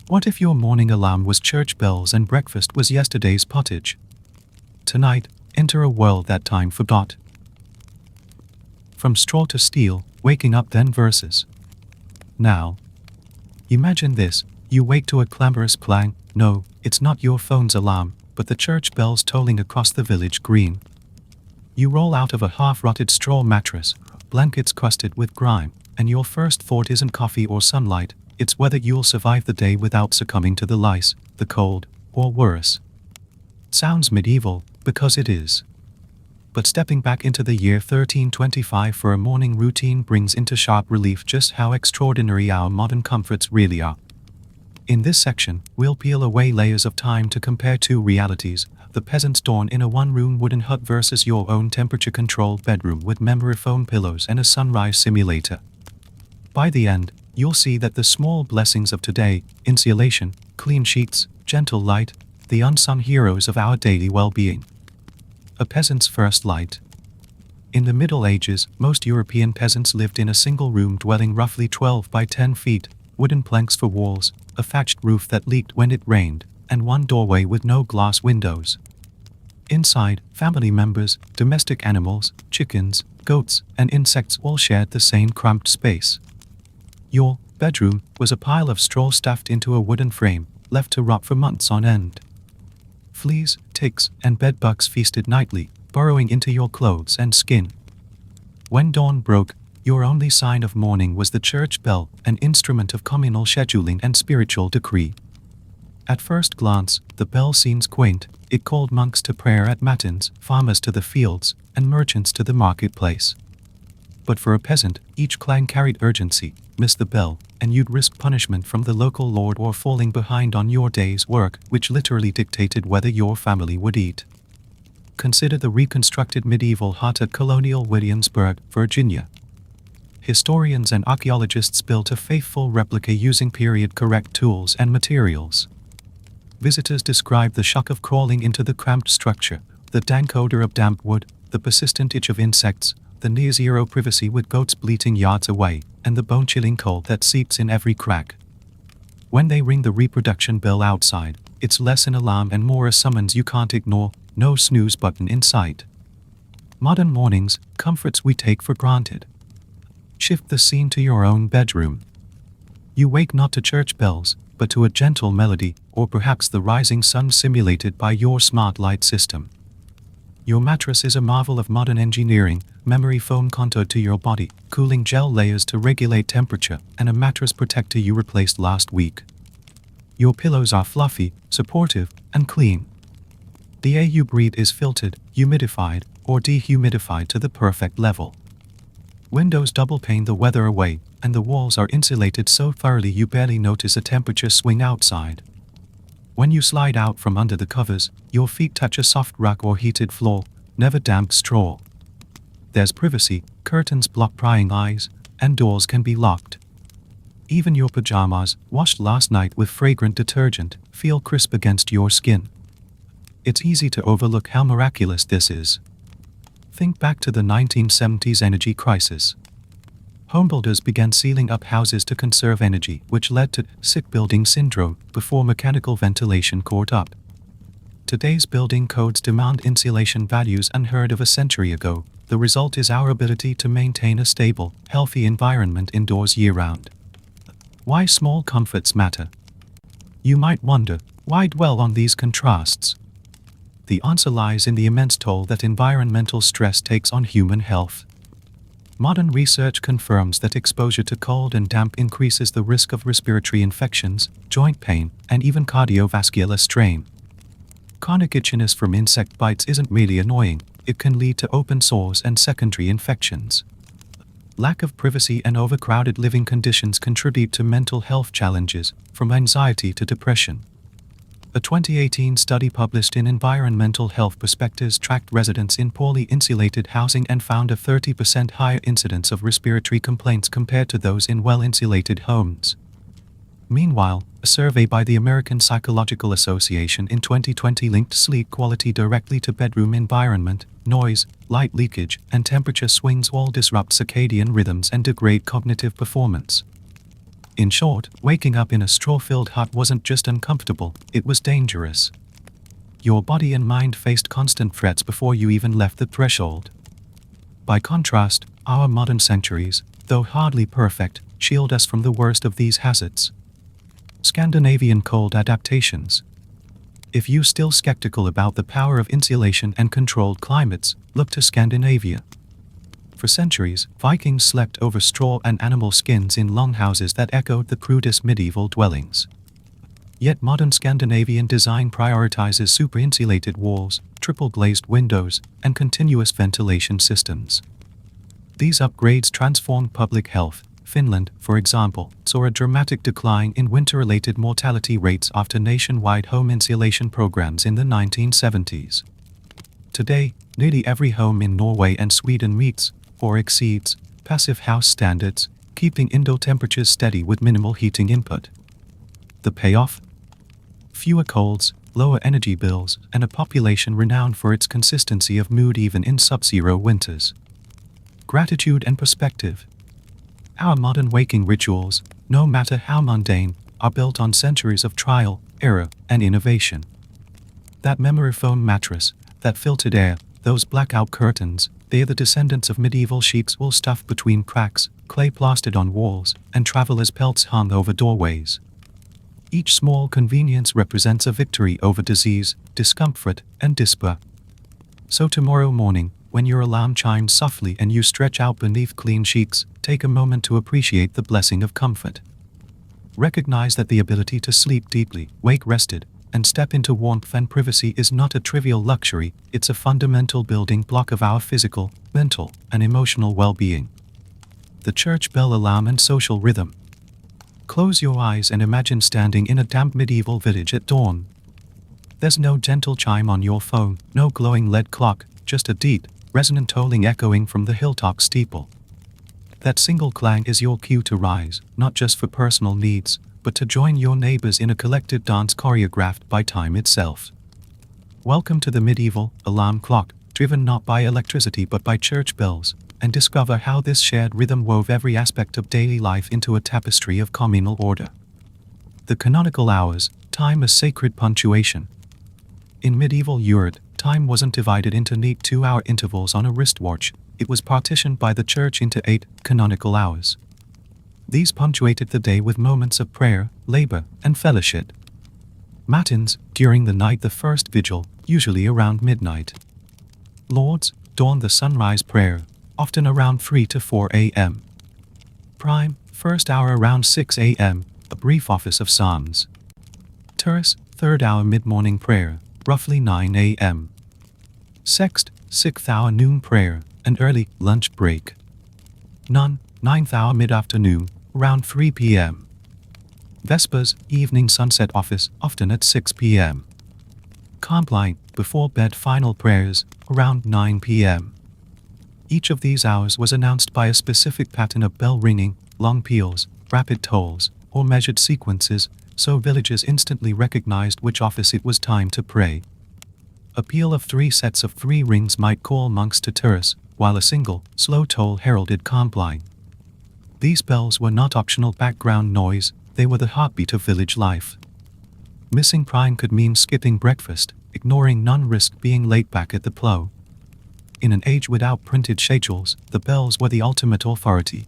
What if your morning alarm was church bells and breakfast was yesterday's pottage? Tonight, enter a world that time forgot. From straw to steel, waking up then versus now. Imagine this, you wake to a clamorous clang. No, it's not your phone's alarm, but the church bells tolling across the village green. You roll out of a half-rotted straw mattress, blankets crusted with grime, and your first thought isn't coffee or sunlight, it's whether you'll survive the day without succumbing to the lice, the cold, or worse. Sounds medieval, because it is. But stepping back into the year 1325 for a morning routine brings into sharp relief just how extraordinary our modern comforts really are. In this section, we'll peel away layers of time to compare two realities: the peasant's dawn in a one-room wooden hut versus your own temperature-controlled bedroom with memory foam pillows and a sunrise simulator. By the end, you'll see that the small blessings of today, insulation, clean sheets, gentle light, the unsung heroes of our daily well-being. A peasant's first light. In the Middle Ages, most European peasants lived in a single-room dwelling roughly 12 by 10 feet, wooden planks for walls, a thatched roof that leaked when it rained, and one doorway with no glass windows. Inside, family members, domestic animals, chickens, goats, and insects all shared the same cramped space. Your bedroom was a pile of straw stuffed into a wooden frame, left to rot for months on end. Fleas, ticks, and bedbugs feasted nightly, burrowing into your clothes and skin. When dawn broke, your only sign of morning was the church bell, an instrument of communal scheduling and spiritual decree. At first glance, the bell seems quaint. It called monks to prayer at matins, farmers to the fields, and merchants to the marketplace. But for a peasant, each clang carried urgency. Miss the bell, and you'd risk punishment from the local lord or falling behind on your day's work, which literally dictated whether your family would eat. Consider the reconstructed medieval hut at colonial Williamsburg, Virginia. Historians and archaeologists built a faithful replica using period-correct tools and materials. Visitors describe the shock of crawling into the cramped structure, the dank odor of damp wood, the persistent itch of insects, the near-zero privacy with goats bleating yards away, and the bone-chilling cold that seeps in every crack. When they ring the reproduction bell outside, it's less an alarm and more a summons you can't ignore, no snooze button in sight. Modern mornings, comforts we take for granted. Shift the scene to your own bedroom. You wake not to church bells, but to a gentle melody, or perhaps the rising sun simulated by your smart light system. Your mattress is a marvel of modern engineering, memory foam contoured to your body, cooling gel layers to regulate temperature, and a mattress protector you replaced last week. Your pillows are fluffy, supportive, and clean. The air you breathe is filtered, humidified, or dehumidified to the perfect level. Windows double pane the weather away, and the walls are insulated so thoroughly you barely notice a temperature swing outside. When you slide out from under the covers, your feet touch a soft rug or heated floor, never damp straw. There's privacy, curtains block prying eyes, and doors can be locked. Even your pajamas, washed last night with fragrant detergent, feel crisp against your skin. It's easy to overlook how miraculous this is. Think back to the 1970s energy crisis. Homebuilders began sealing up houses to conserve energy, which led to sick building syndrome before mechanical ventilation caught up. Today's building codes demand insulation values unheard of a century ago. The result is our ability to maintain a stable, healthy environment indoors year-round. Why small comforts matter? You might wonder, why dwell on these contrasts? The answer lies in the immense toll that environmental stress takes on human health. Modern research confirms that exposure to cold and damp increases the risk of respiratory infections, joint pain, and even cardiovascular strain. Chronic itchiness from insect bites isn't merely annoying, it can lead to open sores and secondary infections. Lack of privacy and overcrowded living conditions contribute to mental health challenges, from anxiety to depression. A 2018 study published in Environmental Health Perspectives tracked residents in poorly insulated housing and found a 30% higher incidence of respiratory complaints compared to those in well-insulated homes. Meanwhile, a survey by the American Psychological Association in 2020 linked sleep quality directly to bedroom environment. Noise, light leakage, and temperature swings all disrupt circadian rhythms and degrade cognitive performance. In short, waking up in a straw-filled hut wasn't just uncomfortable, it was dangerous. Your body and mind faced constant threats before you even left the threshold. By contrast, our modern sanctuaries, though hardly perfect, shield us from the worst of these hazards. Scandinavian cold adaptations. If you're still skeptical about the power of insulation and controlled climates, look to Scandinavia. For centuries, Vikings slept over straw and animal skins in longhouses that echoed the crudest medieval dwellings. Yet modern Scandinavian design prioritizes super-insulated walls, triple-glazed windows, and continuous ventilation systems. These upgrades transformed public health. Finland, for example, saw a dramatic decline in winter-related mortality rates after nationwide home insulation programs in the 1970s. Today, nearly every home in Norway and Sweden meets, or exceeds, passive house standards, keeping indoor temperatures steady with minimal heating input. The payoff? Fewer colds, lower energy bills, and a population renowned for its consistency of mood even in sub-zero winters. Gratitude and perspective. Our modern waking rituals, no matter how mundane, are built on centuries of trial, error, and innovation. That memory foam mattress, that filtered air, those blackout curtains, they're the descendants of medieval sheets wool stuffed between cracks, clay plastered on walls, and travelers' pelts hung over doorways. Each small convenience represents a victory over disease, discomfort, and despair. So tomorrow morning, when your alarm chimes softly and you stretch out beneath clean sheets, take a moment to appreciate the blessing of comfort. Recognize that the ability to sleep deeply, wake rested, and step into warmth and privacy is not a trivial luxury, it's a fundamental building block of our physical, mental, and emotional well-being. The church bell alarm and social rhythm. Close your eyes and imagine standing in a damp medieval village at dawn. There's no gentle chime on your phone, no glowing lead clock, just a deep, resonant tolling echoing from the hilltop steeple. That single clang is your cue to rise, not just for personal needs, but to join your neighbors in a collective dance choreographed by time itself. Welcome to the medieval alarm clock, driven not by electricity but by church bells, and discover how this shared rhythm wove every aspect of daily life into a tapestry of communal order. The canonical hours, time as sacred punctuation. In medieval Europe, time wasn't divided into neat 2-hour intervals on a wristwatch, it was partitioned by the church into 8 canonical hours. These punctuated the day with moments of prayer, labor, and fellowship. Matins, during the night the first vigil, usually around midnight. Lauds, dawn the sunrise prayer, often around 3 to 4 a.m. Prime, first hour around 6 a.m., a brief office of psalms. Terce, third hour mid-morning prayer, roughly 9 a.m. Sext, sixth hour noon prayer, an early lunch break. None, ninth hour mid-afternoon, around 3 p.m. Vespers, evening sunset office, often at 6 p.m. Compline, before bed final prayers, around 9 p.m. Each of these hours was announced by a specific pattern of bell ringing, long peals, rapid tolls, or measured sequences, so villagers instantly recognized which office it was time to pray. A peal of 3 sets of 3 rings might call monks to terce, while a single, slow toll heralded compline. These bells were not optional background noise, they were the heartbeat of village life. Missing prime could mean skipping breakfast, ignoring none risked being late back at the plough. In an age without printed schedules, the bells were the ultimate authority.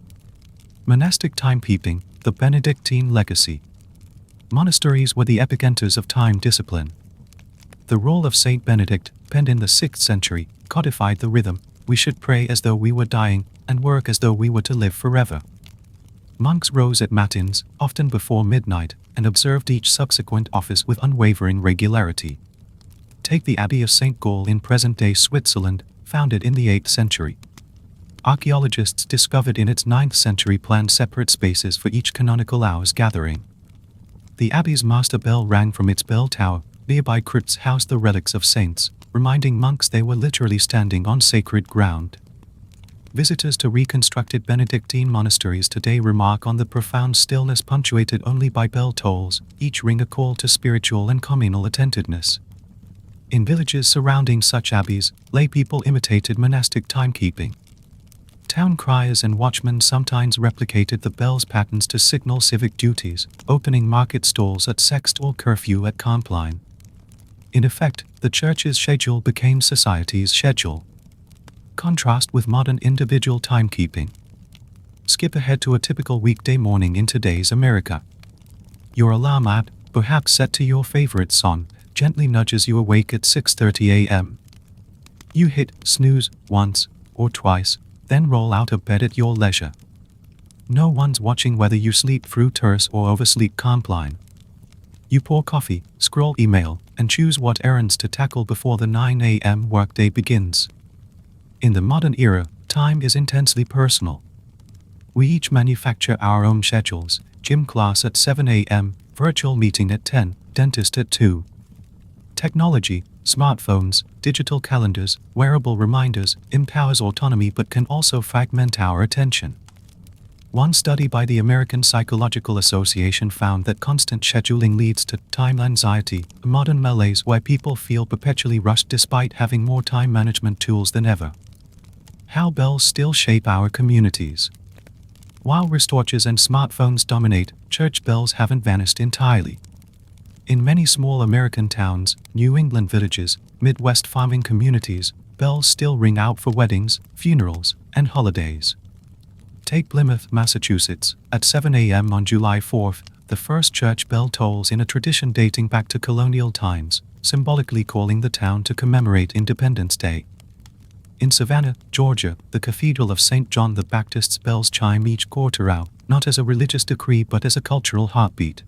Monastic timekeeping, the Benedictine legacy. Monasteries were the epicenters of time discipline. The rule of Saint Benedict, penned in the 6th century, codified the rhythm: we should pray as though we were dying, and work as though we were to live forever. Monks rose at matins, often before midnight, and observed each subsequent office with unwavering regularity. Take the Abbey of St. Gall in present-day Switzerland, founded in the 8th century. Archaeologists discovered in its 9th century planned separate spaces for each canonical hours gathering. The abbey's master bell rang from its bell tower. Nearby crypts housed the relics of saints, reminding monks they were literally standing on sacred ground. Visitors to reconstructed Benedictine monasteries today remark on the profound stillness punctuated only by bell tolls, each ring a call to spiritual and communal attentiveness. In villages surrounding such abbeys, lay people imitated monastic timekeeping. Town criers and watchmen sometimes replicated the bell's patterns to signal civic duties, opening market stalls at sext or curfew at compline. In effect, the church's schedule became society's schedule. Contrast with modern individual timekeeping. Skip ahead to a typical weekday morning in today's America. Your alarm app, perhaps set to your favorite song, gently nudges you awake at 6:30 a.m. You hit snooze once or twice, then roll out of bed at your leisure. No one's watching whether you sleep through terse or oversleep compline. You pour coffee, scroll email, and choose what errands to tackle before the 9 a.m. workday begins. In the modern era, time is intensely personal. We each manufacture our own schedules: gym class at 7 a.m., virtual meeting at 10, dentist at 2. Technology, smartphones, digital calendars, wearable reminders, empowers autonomy but can also fragment our attention. One study by the American Psychological Association found that constant scheduling leads to time anxiety, a modern malaise where people feel perpetually rushed despite having more time management tools than ever. How bells still shape our communities. While wristwatches and smartphones dominate, church bells haven't vanished entirely. In many small American towns, New England villages, Midwest farming communities, bells still ring out for weddings, funerals, and holidays. Take Plymouth, Massachusetts. At 7 a.m. on July 4th, the first church bell tolls in a tradition dating back to colonial times, symbolically calling the town to commemorate Independence Day. In Savannah, Georgia, the Cathedral of St. John the Baptist's bells chime each quarter hour, not as a religious decree but as a cultural heartbeat.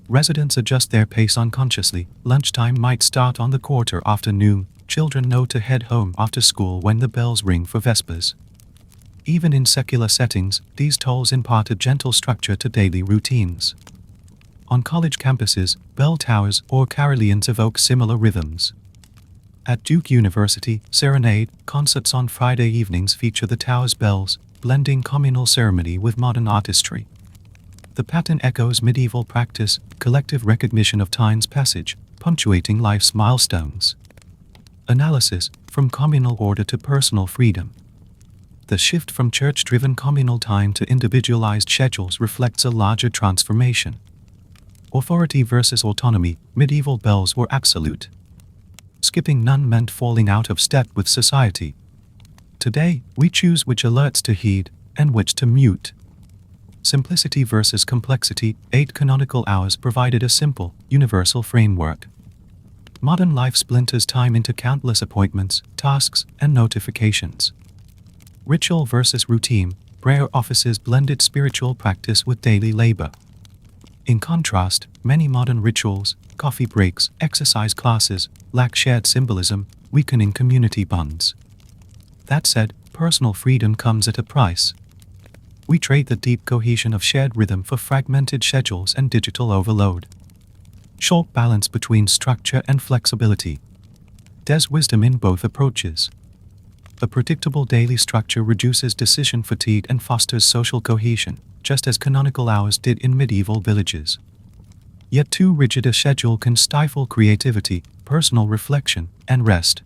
Residents adjust their pace unconsciously. Lunchtime might start on the quarter after noon. Children know to head home after school when the bells ring for vespers. Even in secular settings, these tolls impart a gentle structure to daily routines. On college campuses, bell towers or carillons evoke similar rhythms. At Duke University, serenade concerts on Friday evenings feature the tower's bells, blending communal ceremony with modern artistry. The pattern echoes medieval practice, collective recognition of time's passage, punctuating life's milestones. Analysis, from communal order to personal freedom. The shift from church-driven communal time to individualized schedules reflects a larger transformation. Authority versus autonomy. Medieval bells were absolute. Skipping none meant falling out of step with society. Today, we choose which alerts to heed and which to mute. Simplicity versus complexity. 8 canonical hours provided a simple, universal framework. Modern life splinters time into countless appointments, tasks, and notifications. Ritual versus routine. Prayer offices blended spiritual practice with daily labor. In contrast, many modern rituals, coffee breaks, exercise classes, lack shared symbolism, weakening community bonds. That said, personal freedom comes at a price. We trade the deep cohesion of shared rhythm for fragmented schedules and digital overload. Short balance between structure and flexibility. There's wisdom in both approaches. A predictable daily structure reduces decision fatigue and fosters social cohesion, just as canonical hours did in medieval villages. Yet too rigid a schedule can stifle creativity, personal reflection, and rest.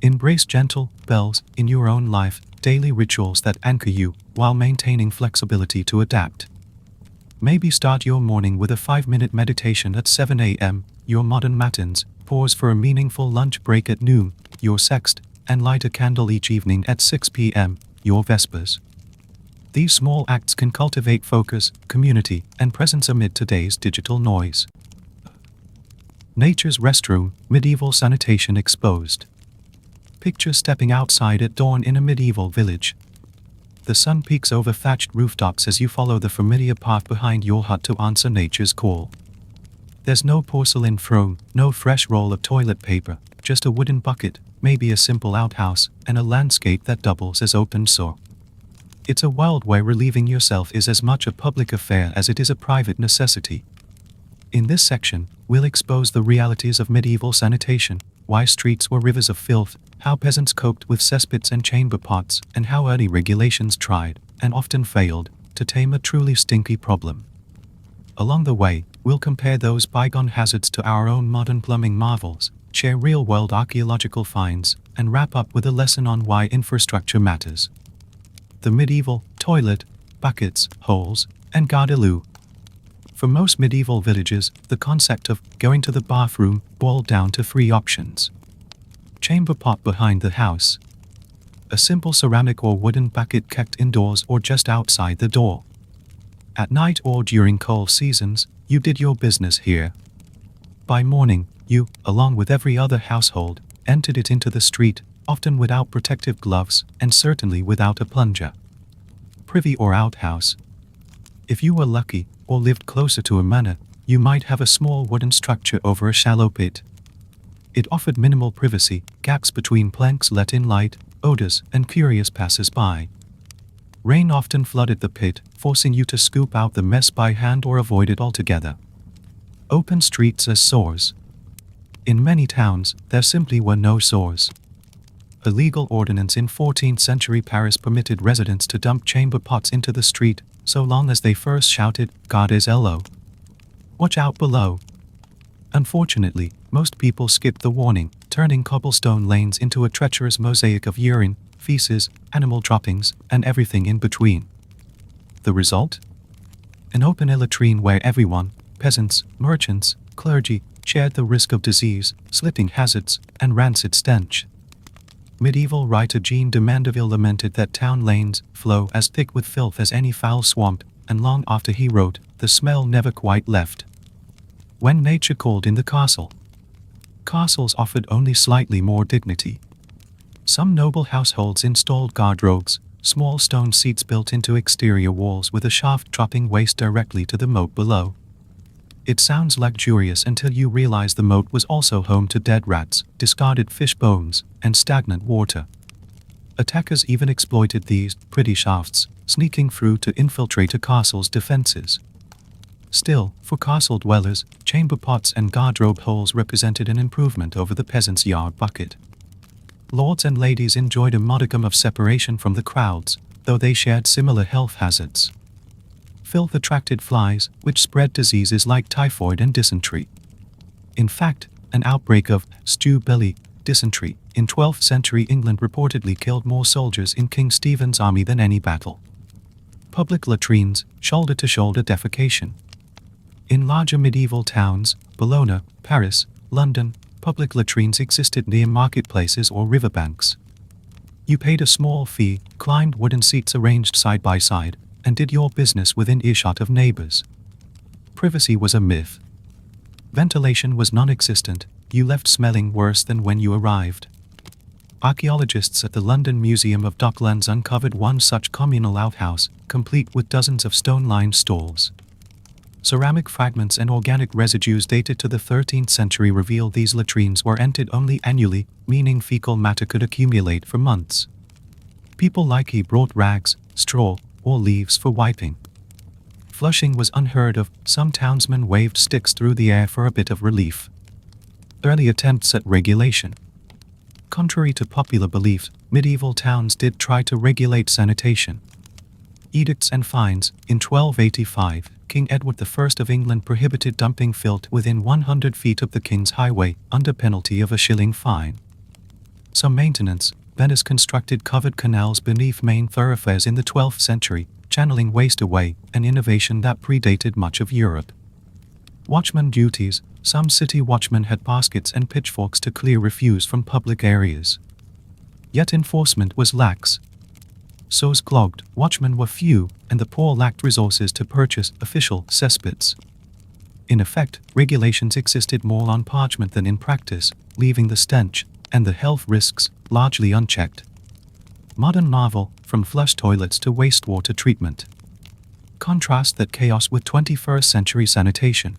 Embrace gentle bells in your own life, daily rituals that anchor you, while maintaining flexibility to adapt. Maybe start your morning with a 5-minute meditation at 7 a.m., your modern matins, pause for a meaningful lunch break at noon, your sext, and light a candle each evening at 6 p.m., your vespers. These small acts can cultivate focus, community, and presence amid today's digital noise. Nature's restroom, medieval sanitation exposed. Picture stepping outside at dawn in a medieval village. The sun peeks over thatched rooftops as you follow the familiar path behind your hut to answer nature's call. There's no porcelain throne, no fresh roll of toilet paper, just a wooden bucket, maybe a simple outhouse, and a landscape that doubles as open sore. It's a world where relieving yourself is as much a public affair as it is a private necessity. In this section, we'll expose the realities of medieval sanitation, why streets were rivers of filth, how peasants coped with cesspits and chamber pots, and how early regulations tried, and often failed, to tame a truly stinky problem. Along the way, we'll compare those bygone hazards to our own modern plumbing marvels, share real-world archaeological finds, and wrap up with a lesson on why infrastructure matters. the medieval toilet, buckets, holes, and gardeloo. For most medieval villages, the concept of going to the bathroom boiled down to three options. Chamber pot behind the house. A simple ceramic or wooden bucket kept indoors or just outside the door. At night or during cold seasons, you did your business here. By morning, you, along with every other household, entered it into the street, often without protective gloves and certainly without a plunger. Privy or outhouse. If you were lucky, or lived closer to a manor, you might have a small wooden structure over a shallow pit. It offered minimal privacy, gaps between planks let in light, odors, and curious passers-by. Rain often flooded the pit, forcing you to scoop out the mess by hand or avoid it altogether. Open streets as sores. In many towns, there simply were no sores. A legal ordinance in 14th century Paris permitted residents to dump chamber pots into the street, so long as they first shouted, "Gardez l'eau." Watch out below. Unfortunately, most people skipped the warning, turning cobblestone lanes into a treacherous mosaic of urine, feces, animal droppings, and everything in between. The result? An open latrine where everyone, peasants, merchants, clergy, shared the risk of disease, slipping hazards, and rancid stench. Medieval writer Jean de Mandeville lamented that town lanes flow as thick with filth as any foul swamp, and long after he wrote, the smell never quite left. When nature called in the castle. Castles offered only slightly more dignity. Some noble households installed guardrogues, small stone seats built into exterior walls with a shaft dropping waste directly to the moat below. It sounds luxurious until you realize the moat was also home to dead rats, discarded fish bones, and stagnant water. Attackers even exploited these pretty shafts, sneaking through to infiltrate a castle's defenses. Still, for castle dwellers, chamber pots and garderobe holes represented an improvement over the peasant's yard bucket. Lords and ladies enjoyed a modicum of separation from the crowds, though they shared similar health hazards. Filth attracted flies, which spread diseases like typhoid and dysentery. In fact, an outbreak of stew belly, dysentery, in 12th century England reportedly killed more soldiers in King Stephen's army than any battle. Public latrines, shoulder-to-shoulder defecation. In larger medieval towns, Bologna, Paris, London, public latrines existed near marketplaces or riverbanks. You paid a small fee, climbed wooden seats arranged side by side, and did your business within earshot of neighbors. Privacy was a myth. Ventilation was non-existent, you left smelling worse than when you arrived. Archaeologists at the London Museum of Docklands uncovered one such communal outhouse, complete with dozens of stone-lined stalls. Ceramic fragments and organic residues dated to the 13th century reveal these latrines were emptied only annually, meaning fecal matter could accumulate for months. People likely brought rags, straw, or leaves for wiping. Flushing was unheard of, some townsmen waved sticks through the air for a bit of relief. Early attempts at regulation. Contrary to popular belief, medieval towns did try to regulate sanitation. Edicts and fines. In 1285, King Edward I of England prohibited dumping filth within 100 feet of the King's Highway, under penalty of a shilling fine. Some maintenance. Venice constructed covered canals beneath main thoroughfares in the 12th century, channeling waste away, an innovation that predated much of Europe. Watchman duties. Some city watchmen had baskets and pitchforks to clear refuse from public areas. Yet enforcement was lax. Sews clogged, watchmen were few, and the poor lacked resources to purchase official cesspits. In effect, regulations existed more on parchment than in practice, leaving the stench and the health risks largely unchecked. Modern marvel, from flush toilets to wastewater treatment. Contrast that chaos with 21st century sanitation.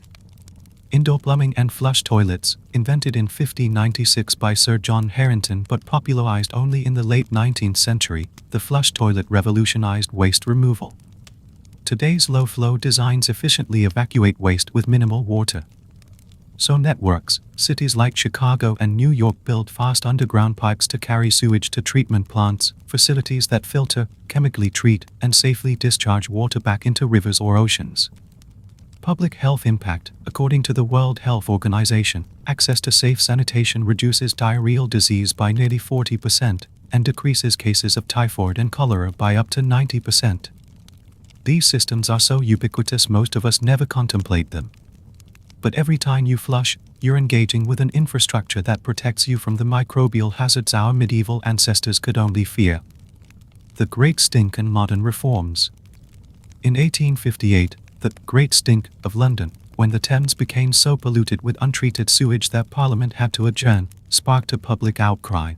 Indoor plumbing and flush toilets, invented in 1596 by Sir John Harrington but popularized only in the late 19th century, the flush toilet revolutionized waste removal. Today's low-flow designs efficiently evacuate waste with minimal water. So networks, cities like Chicago and New York build fast underground pipes to carry sewage to treatment plants, facilities that filter, chemically treat, and safely discharge water back into rivers or oceans. Public health impact. According to the World Health Organization, access to safe sanitation reduces diarrheal disease by nearly 40%, and decreases cases of typhoid and cholera by up to 90%. These systems are so ubiquitous most of us never contemplate them. But every time you flush, you're engaging with an infrastructure that protects you from the microbial hazards our medieval ancestors could only fear. The Great Stink and Modern Reforms. In 1858, the Great Stink of London, when the Thames became so polluted with untreated sewage that Parliament had to adjourn, sparked a public outcry.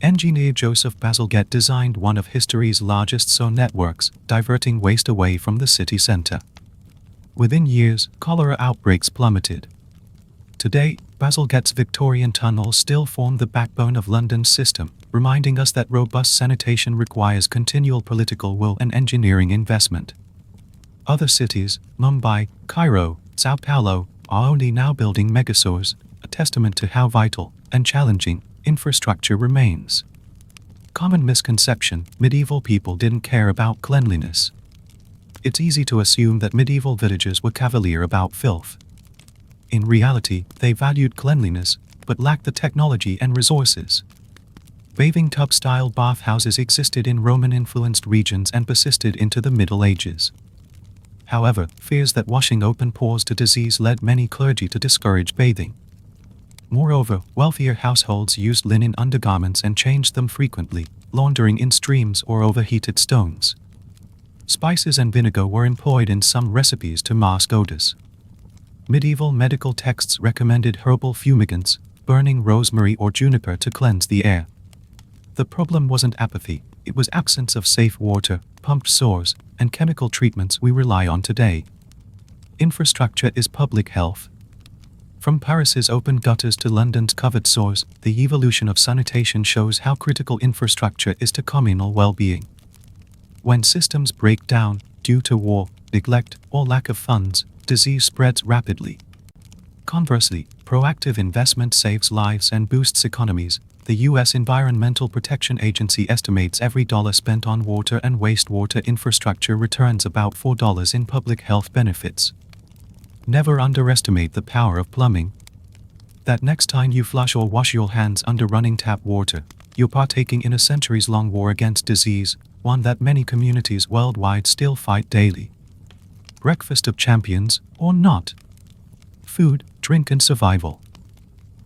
Engineer Joseph Bazalgette designed one of history's largest sewer networks, diverting waste away from the city centre. Within years, cholera outbreaks plummeted. Today, Bazalgette's Victorian tunnels still form the backbone of London's system, reminding us that robust sanitation requires continual political will and engineering investment. Other cities, Mumbai, Cairo, Sao Paulo, are only now building megasewers, a testament to how vital and challenging infrastructure remains. Common misconception: medieval people didn't care about cleanliness. It's easy to assume that medieval villagers were cavalier about filth. In reality, they valued cleanliness, but lacked the technology and resources. Bathing tub-style bathhouses existed in Roman-influenced regions and persisted into the Middle Ages. However, fears that washing open pores to disease led many clergy to discourage bathing. Moreover, wealthier households used linen undergarments and changed them frequently, laundering in streams or overheated stones. Spices and vinegar were employed in some recipes to mask odors. Medieval medical texts recommended herbal fumigants, burning rosemary or juniper to cleanse the air. The problem wasn't apathy, it was absence of safe water, pumped sewers, and chemical treatments we rely on today. Infrastructure is public health. From Paris's open gutters to London's covered sewers, the evolution of sanitation shows how critical infrastructure is to communal well-being. When systems break down, due to war, neglect, or lack of funds, disease spreads rapidly. Conversely, proactive investment saves lives and boosts economies. The U.S. Environmental Protection Agency estimates every dollar spent on water and wastewater infrastructure returns about $4 in public health benefits. Never underestimate the power of plumbing. That next time you flush or wash your hands under running tap water, you're partaking in a centuries-long war against disease, one that many communities worldwide still fight daily. Breakfast of champions, or not? Food, drink and survival.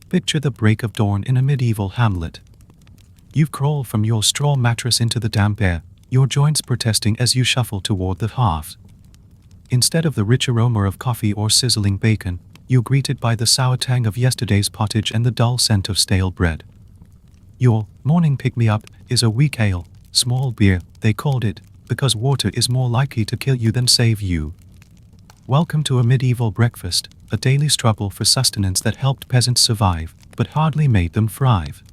Picture the break of dawn in a medieval hamlet. You've crawled from your straw mattress into the damp air, your joints protesting as you shuffle toward the hearth. Instead of the rich aroma of coffee or sizzling bacon, you're greeted by the sour tang of yesterday's pottage and the dull scent of stale bread. Your morning pick-me-up is a weak ale, small beer, they called it, because water is more likely to kill you than save you. Welcome to a medieval breakfast, a daily struggle for sustenance that helped peasants survive, but hardly made them thrive.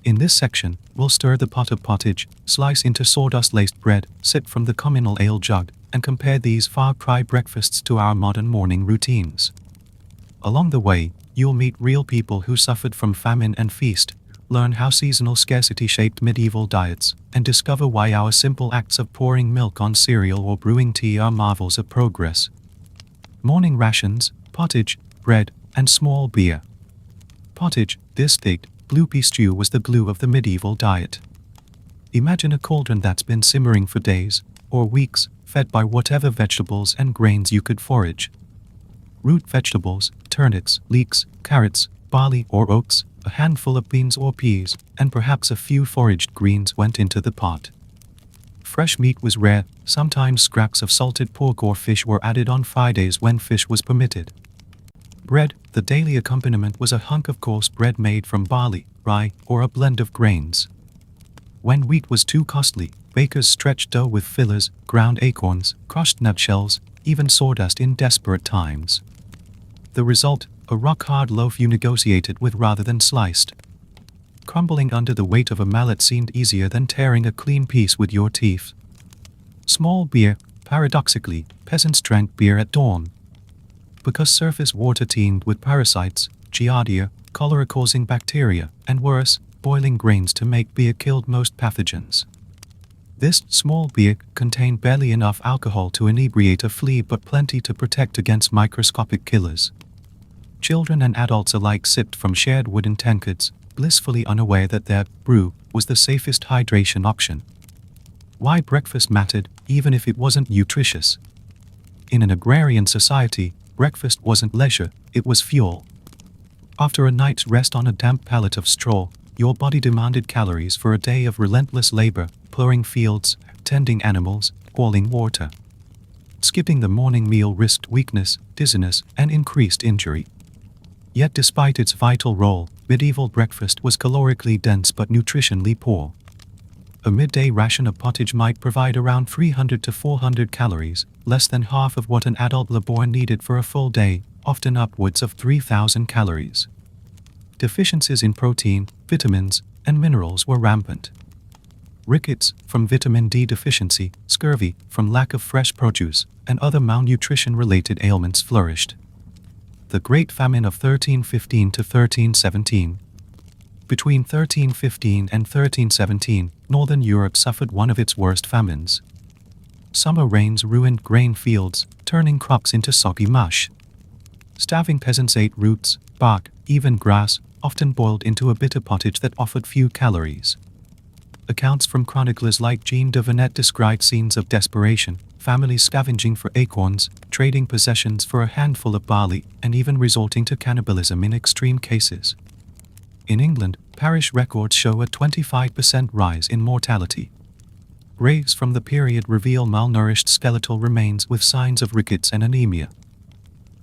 In this section, we'll stir the pot of pottage, slice into sawdust-laced bread, sip from the communal ale jug, and compare these far cry breakfasts to our modern morning routines. Along the way, you'll meet real people who suffered from famine and feast, learn how seasonal scarcity shaped medieval diets, and discover why our simple acts of pouring milk on cereal or brewing tea are marvels of progress. Morning rations, pottage, bread, and small beer. Pottage, this thick, gloopy stew was the glue of the medieval diet. Imagine a cauldron that's been simmering for days, or weeks, fed by whatever vegetables and grains you could forage. Root vegetables, turnips, leeks, carrots, barley or oats, a handful of beans or peas, and perhaps a few foraged greens went into the pot. Fresh meat was rare, sometimes scraps of salted pork or fish were added on Fridays when fish was permitted. Bread, the daily accompaniment was a hunk of coarse bread made from barley, rye, or a blend of grains. When wheat was too costly, bakers stretched dough with fillers, ground acorns, crushed nutshells, even sawdust in desperate times. The result, a rock-hard loaf you negotiated with rather than sliced. Crumbling under the weight of a mallet seemed easier than tearing a clean piece with your teeth. Small beer, paradoxically, peasants drank beer at dawn. Because surface water teemed with parasites, giardia, cholera-causing bacteria, and worse, boiling grains to make beer killed most pathogens. This small beer contained barely enough alcohol to inebriate a flea but plenty to protect against microscopic killers. Children and adults alike sipped from shared wooden tankards, blissfully unaware that their brew was the safest hydration option. Why breakfast mattered, even if it wasn't nutritious. In an agrarian society, breakfast wasn't leisure, it was fuel. After a night's rest on a damp pallet of straw, your body demanded calories for a day of relentless labor, ploughing fields, tending animals, hauling water. Skipping the morning meal risked weakness, dizziness, and increased injury. Yet despite its vital role, medieval breakfast was calorically dense but nutritionally poor. A midday ration of pottage might provide around 300 to 400 calories, less than half of what an adult laborer needed for a full day, often upwards of 3,000 calories. Deficiencies in protein, vitamins, and minerals were rampant. Rickets, from vitamin D deficiency, scurvy, from lack of fresh produce, and other malnutrition-related ailments flourished. The Great Famine of 1315 to 1317. Between 1315 and 1317, Northern Europe suffered one of its worst famines. Summer rains ruined grain fields, turning crops into soggy mush. Starving peasants ate roots, bark, even grass, often boiled into a bitter pottage that offered few calories. Accounts from chroniclers like Jean de Venette described scenes of desperation, families scavenging for acorns, trading possessions for a handful of barley, and even resorting to cannibalism in extreme cases. In England, parish records show a 25% rise in mortality. Graves from the period reveal malnourished skeletal remains with signs of rickets and anemia.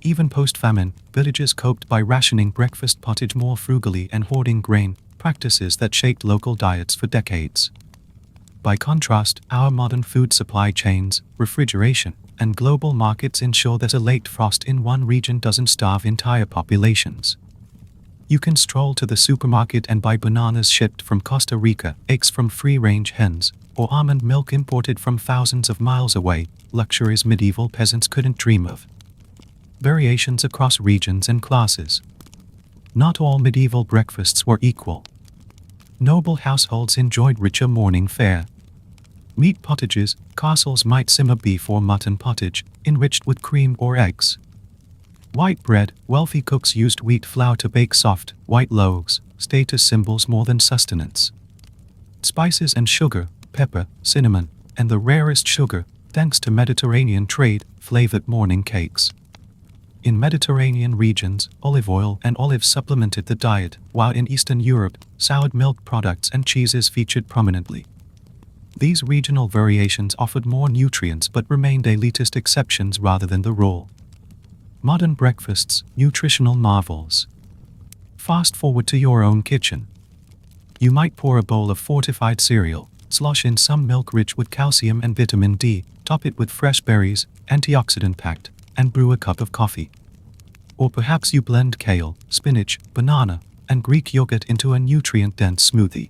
Even post-famine, villages coped by rationing breakfast pottage more frugally and hoarding grain, practices that shaped local diets for decades. By contrast, our modern food supply chains, refrigeration, and global markets ensure that a late frost in one region doesn't starve entire populations. You can stroll to the supermarket and buy bananas shipped from Costa Rica, eggs from free-range hens, or almond milk imported from thousands of miles away, luxuries medieval peasants couldn't dream of. Variations across regions and classes. Not all medieval breakfasts were equal. Noble households enjoyed richer morning fare. Meat pottages, castles might simmer beef or mutton pottage, enriched with cream or eggs. White bread, wealthy cooks used wheat flour to bake soft, white loaves, status symbols more than sustenance. Spices and sugar, pepper, cinnamon, and the rarest sugar, thanks to Mediterranean trade, flavored morning cakes. In Mediterranean regions, olive oil and olives supplemented the diet, while in Eastern Europe, soured milk products and cheeses featured prominently. These regional variations offered more nutrients but remained elitist exceptions rather than the rule. Modern breakfasts, nutritional marvels. Fast forward to your own kitchen. You might pour a bowl of fortified cereal, slosh in some milk rich with calcium and vitamin D, top it with fresh berries, antioxidant-packed, and brew a cup of coffee. Or perhaps you blend kale, spinach, banana, and Greek yogurt into a nutrient-dense smoothie.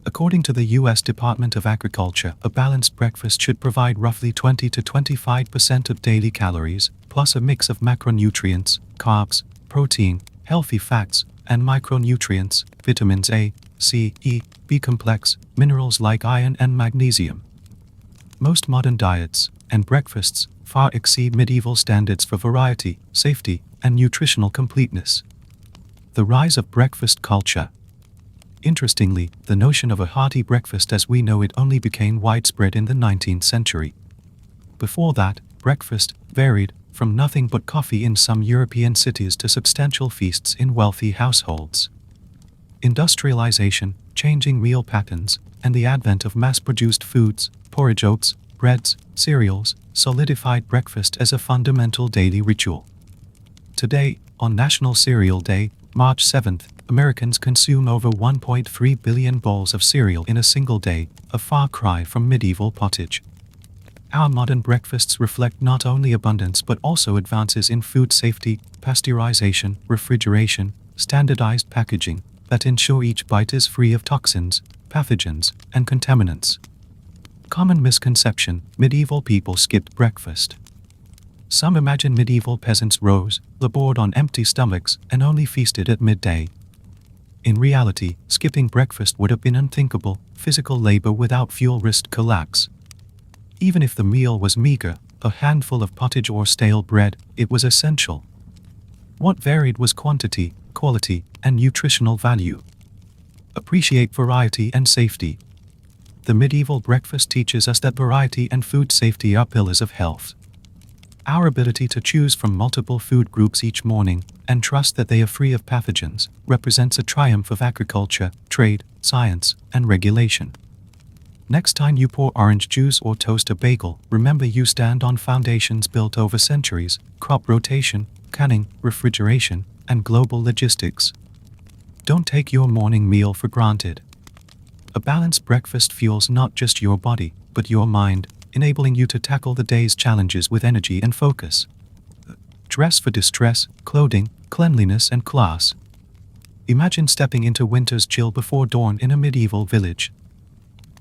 According to the U.S. Department of Agriculture, a balanced breakfast should provide roughly 20 to 25% of daily calories, plus a mix of macronutrients, carbs, protein, healthy fats, and micronutrients, vitamins A, C, E, B complex, minerals like iron and magnesium. Most modern diets and breakfasts far exceed medieval standards for variety, safety, and nutritional completeness. The rise of breakfast culture. Interestingly, the notion of a hearty breakfast as we know it only became widespread in the 19th century. Before that, breakfast varied from nothing but coffee in some European cities to substantial feasts in wealthy households. Industrialization, changing meal patterns, and the advent of mass-produced foods, porridge oats, breads, cereals, solidified breakfast as a fundamental daily ritual. Today, on National Cereal Day, March 7th, Americans consume over 1.3 billion bowls of cereal in a single day, a far cry from medieval pottage. Our modern breakfasts reflect not only abundance but also advances in food safety, pasteurization, refrigeration, standardized packaging that ensure each bite is free of toxins, pathogens, and contaminants. Common misconception: medieval people skipped breakfast. Some imagine medieval peasants rose, labored on empty stomachs, and only feasted at midday. In reality, skipping breakfast would have been unthinkable. Physical labor without fuel risked collapse. Even if the meal was meager, a handful of pottage or stale bread, it was essential. What varied was quantity, quality, and nutritional value. Appreciate variety and safety. The medieval breakfast teaches us that variety and food safety are pillars of health. Our ability to choose from multiple food groups each morning and trust that they are free of pathogens represents a triumph of agriculture, trade, science, and regulation. Next time you pour orange juice or toast a bagel, remember you stand on foundations built over centuries: crop rotation, canning, refrigeration, and global logistics. Don't take your morning meal for granted. A balanced breakfast fuels not just your body, but your mind, enabling you to tackle the day's challenges with energy and focus. Dress for distress, clothing, cleanliness, and class. Imagine stepping into winter's chill before dawn in a medieval village.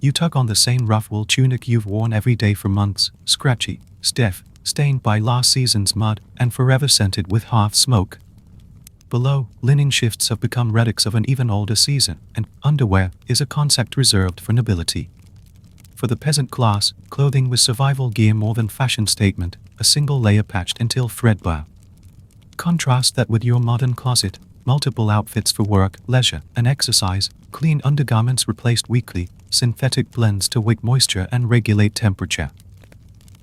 You tug on the same rough wool tunic you've worn every day for months, scratchy, stiff, stained by last season's mud, and forever scented with hearth smoke. Below, linen shifts have become relics of an even older season, and underwear is a concept reserved for nobility. For the peasant class, clothing was survival gear more than fashion statement, a single layer patched until threadbare. Contrast that with your modern closet: multiple outfits for work, leisure, and exercise, clean undergarments replaced weekly, synthetic blends to wick moisture and regulate temperature.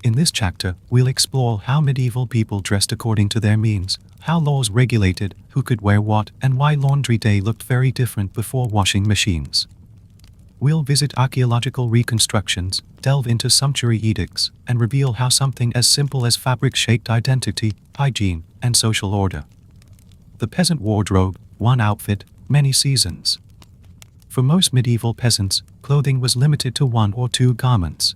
In this chapter, we'll explore how medieval people dressed according to their means, how laws regulated who could wear what, and why laundry day looked very different before washing machines. We'll visit archaeological reconstructions, delve into sumptuary edicts, and reveal how something as simple as fabric shaped identity, hygiene, and social order. The peasant wardrobe: one outfit, many seasons. For most medieval peasants, clothing was limited to one or two garments.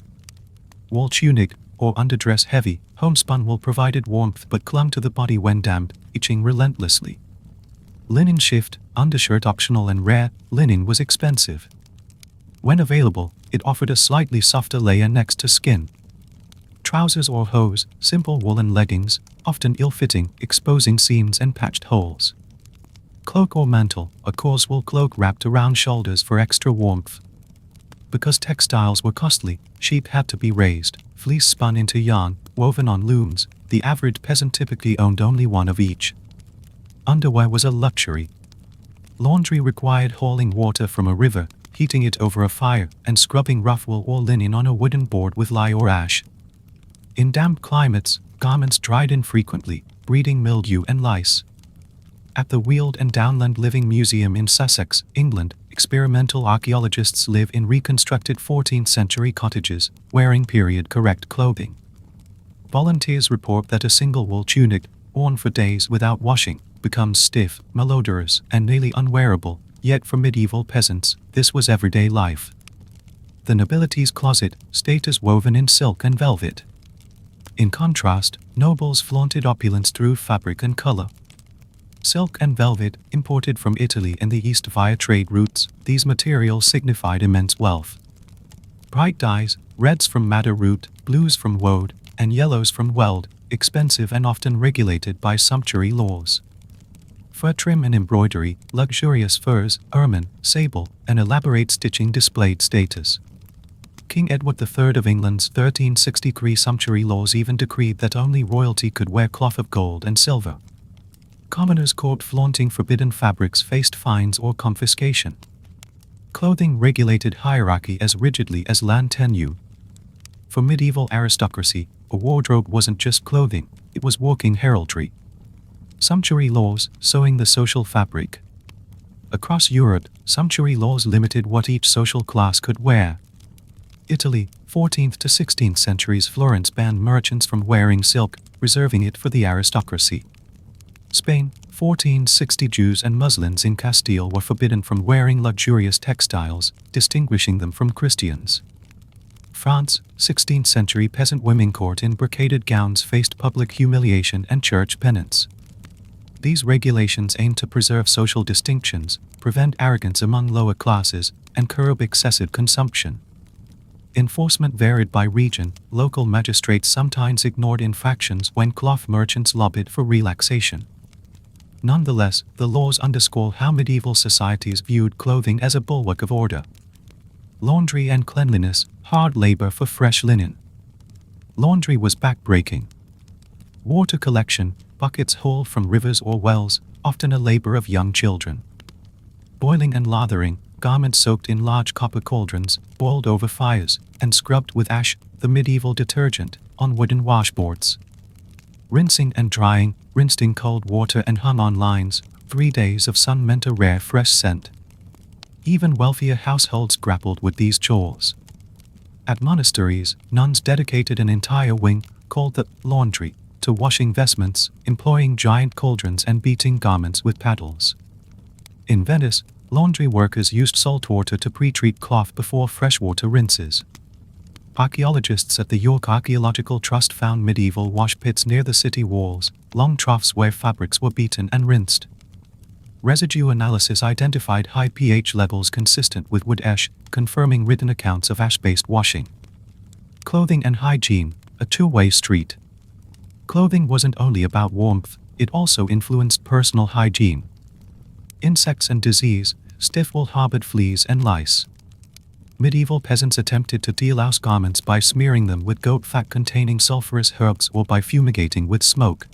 Wool tunic, or underdress heavy, homespun wool provided warmth but clung to the body when damp, itching relentlessly. Linen shift, undershirt optional and rare, linen was expensive. When available, it offered a slightly softer layer next to skin. Trousers or hose, simple woolen leggings, often ill-fitting, exposing seams and patched holes. Cloak or mantle, a coarse wool cloak wrapped around shoulders for extra warmth. Because textiles were costly, sheep had to be raised, fleece spun into yarn, woven on looms. The average peasant typically owned only one of each. Underwear was a luxury. Laundry required hauling water from a river, heating it over a fire, and scrubbing rough wool or linen on a wooden board with lye or ash. In damp climates, garments dried infrequently, breeding mildew and lice. At the Weald and Downland Living Museum in Sussex, England, experimental archaeologists live in reconstructed 14th century cottages, wearing period-correct clothing. Volunteers report that a single wool tunic, worn for days without washing, becomes stiff, malodorous, and nearly unwearable, yet for medieval peasants, this was everyday life. The nobility's closet: status woven in silk and velvet. In contrast, nobles flaunted opulence through fabric and color. Silk and velvet, imported from Italy and the East via trade routes, these materials signified immense wealth. Bright dyes: reds from madder root, blues from woad, and yellows from weld, expensive and often regulated by sumptuary laws. Fur trim and embroidery: luxurious furs, ermine, sable, and elaborate stitching displayed status. King Edward III of England's 1363 sumptuary laws even decreed that only royalty could wear cloth of gold and silver. Commoners caught flaunting forbidden fabrics faced fines or confiscation. Clothing regulated hierarchy as rigidly as land tenure. For medieval aristocracy, a wardrobe wasn't just clothing, it was walking heraldry. Sumptuary laws: sewing the social fabric. Across Europe, sumptuary laws limited what each social class could wear. Italy, 14th to 16th centuries. Florence banned merchants from wearing silk, reserving it for the aristocracy. Spain, 1460. Jews and Muslims in Castile were forbidden from wearing luxurious textiles, distinguishing them from Christians. France, 16th century. Peasant women caught in brocaded gowns faced public humiliation and church penance. These regulations aimed to preserve social distinctions, prevent arrogance among lower classes, and curb excessive consumption. Enforcement varied by region. Local magistrates sometimes ignored infractions when cloth merchants lobbied for relaxation. Nonetheless, the laws underscore how medieval societies viewed clothing as a bulwark of order. Laundry and cleanliness: hard labor for fresh linen. Laundry was backbreaking. Water collection: buckets hauled from rivers or wells, often a labor of young children. Boiling and lathering: garments soaked in large copper cauldrons, boiled over fires, and scrubbed with ash, the medieval detergent, on wooden washboards. Rinsing and drying, rinsed in cold water and hung on lines, 3 days of sun meant a rare fresh scent. Even wealthier households grappled with these chores. At monasteries, nuns dedicated an entire wing, called the laundry, to washing vestments, employing giant cauldrons and beating garments with paddles. In Venice, laundry workers used salt water to pre-treat cloth before freshwater rinses. Archaeologists at the York Archaeological Trust found medieval wash pits near the city walls, long troughs where fabrics were beaten and rinsed. Residue analysis identified high pH levels consistent with wood ash, confirming written accounts of ash-based washing. Clothing and hygiene, a two-way street. Clothing wasn't only about warmth, it also influenced personal hygiene. Insects and disease, stiff wool harbored fleas and lice. Medieval peasants attempted to delouse garments by smearing them with goat fat containing sulfurous herbs or by fumigating with smoke.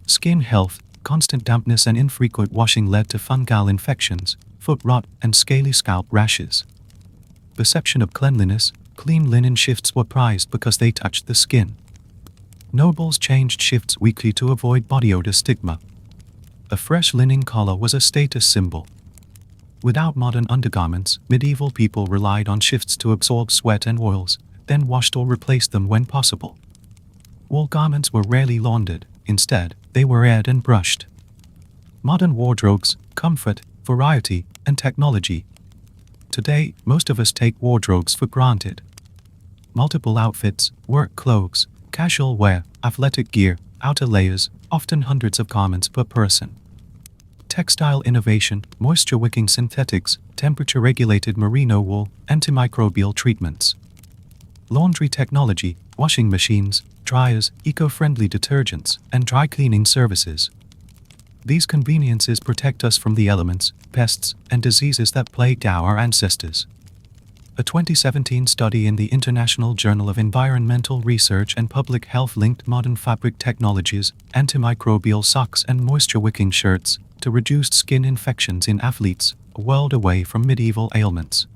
Skin health, constant dampness and infrequent washing led to fungal infections, foot rot, and scaly scalp rashes. Perception of cleanliness, clean linen shifts were prized because they touched the skin. Nobles changed shifts weekly to avoid body odor stigma. A fresh linen collar was a status symbol. Without modern undergarments, medieval people relied on shifts to absorb sweat and oils, then washed or replaced them when possible. Wool garments were rarely laundered, instead, they were aired and brushed. Modern wardrobes, comfort, variety, and technology. Today, most of us take wardrobes for granted. Multiple outfits, work clothes, casual wear, athletic gear, outer layers, often hundreds of garments per person. Textile innovation, moisture-wicking synthetics, temperature-regulated merino wool, antimicrobial treatments. Laundry technology, washing machines, dryers, eco-friendly detergents, and dry cleaning services. These conveniences protect us from the elements, pests, and diseases that plagued our ancestors. A 2017 study in the International Journal of Environmental Research and Public Health linked modern fabric technologies, antimicrobial socks and moisture-wicking shirts, to reduced skin infections in athletes, a world away from medieval ailments.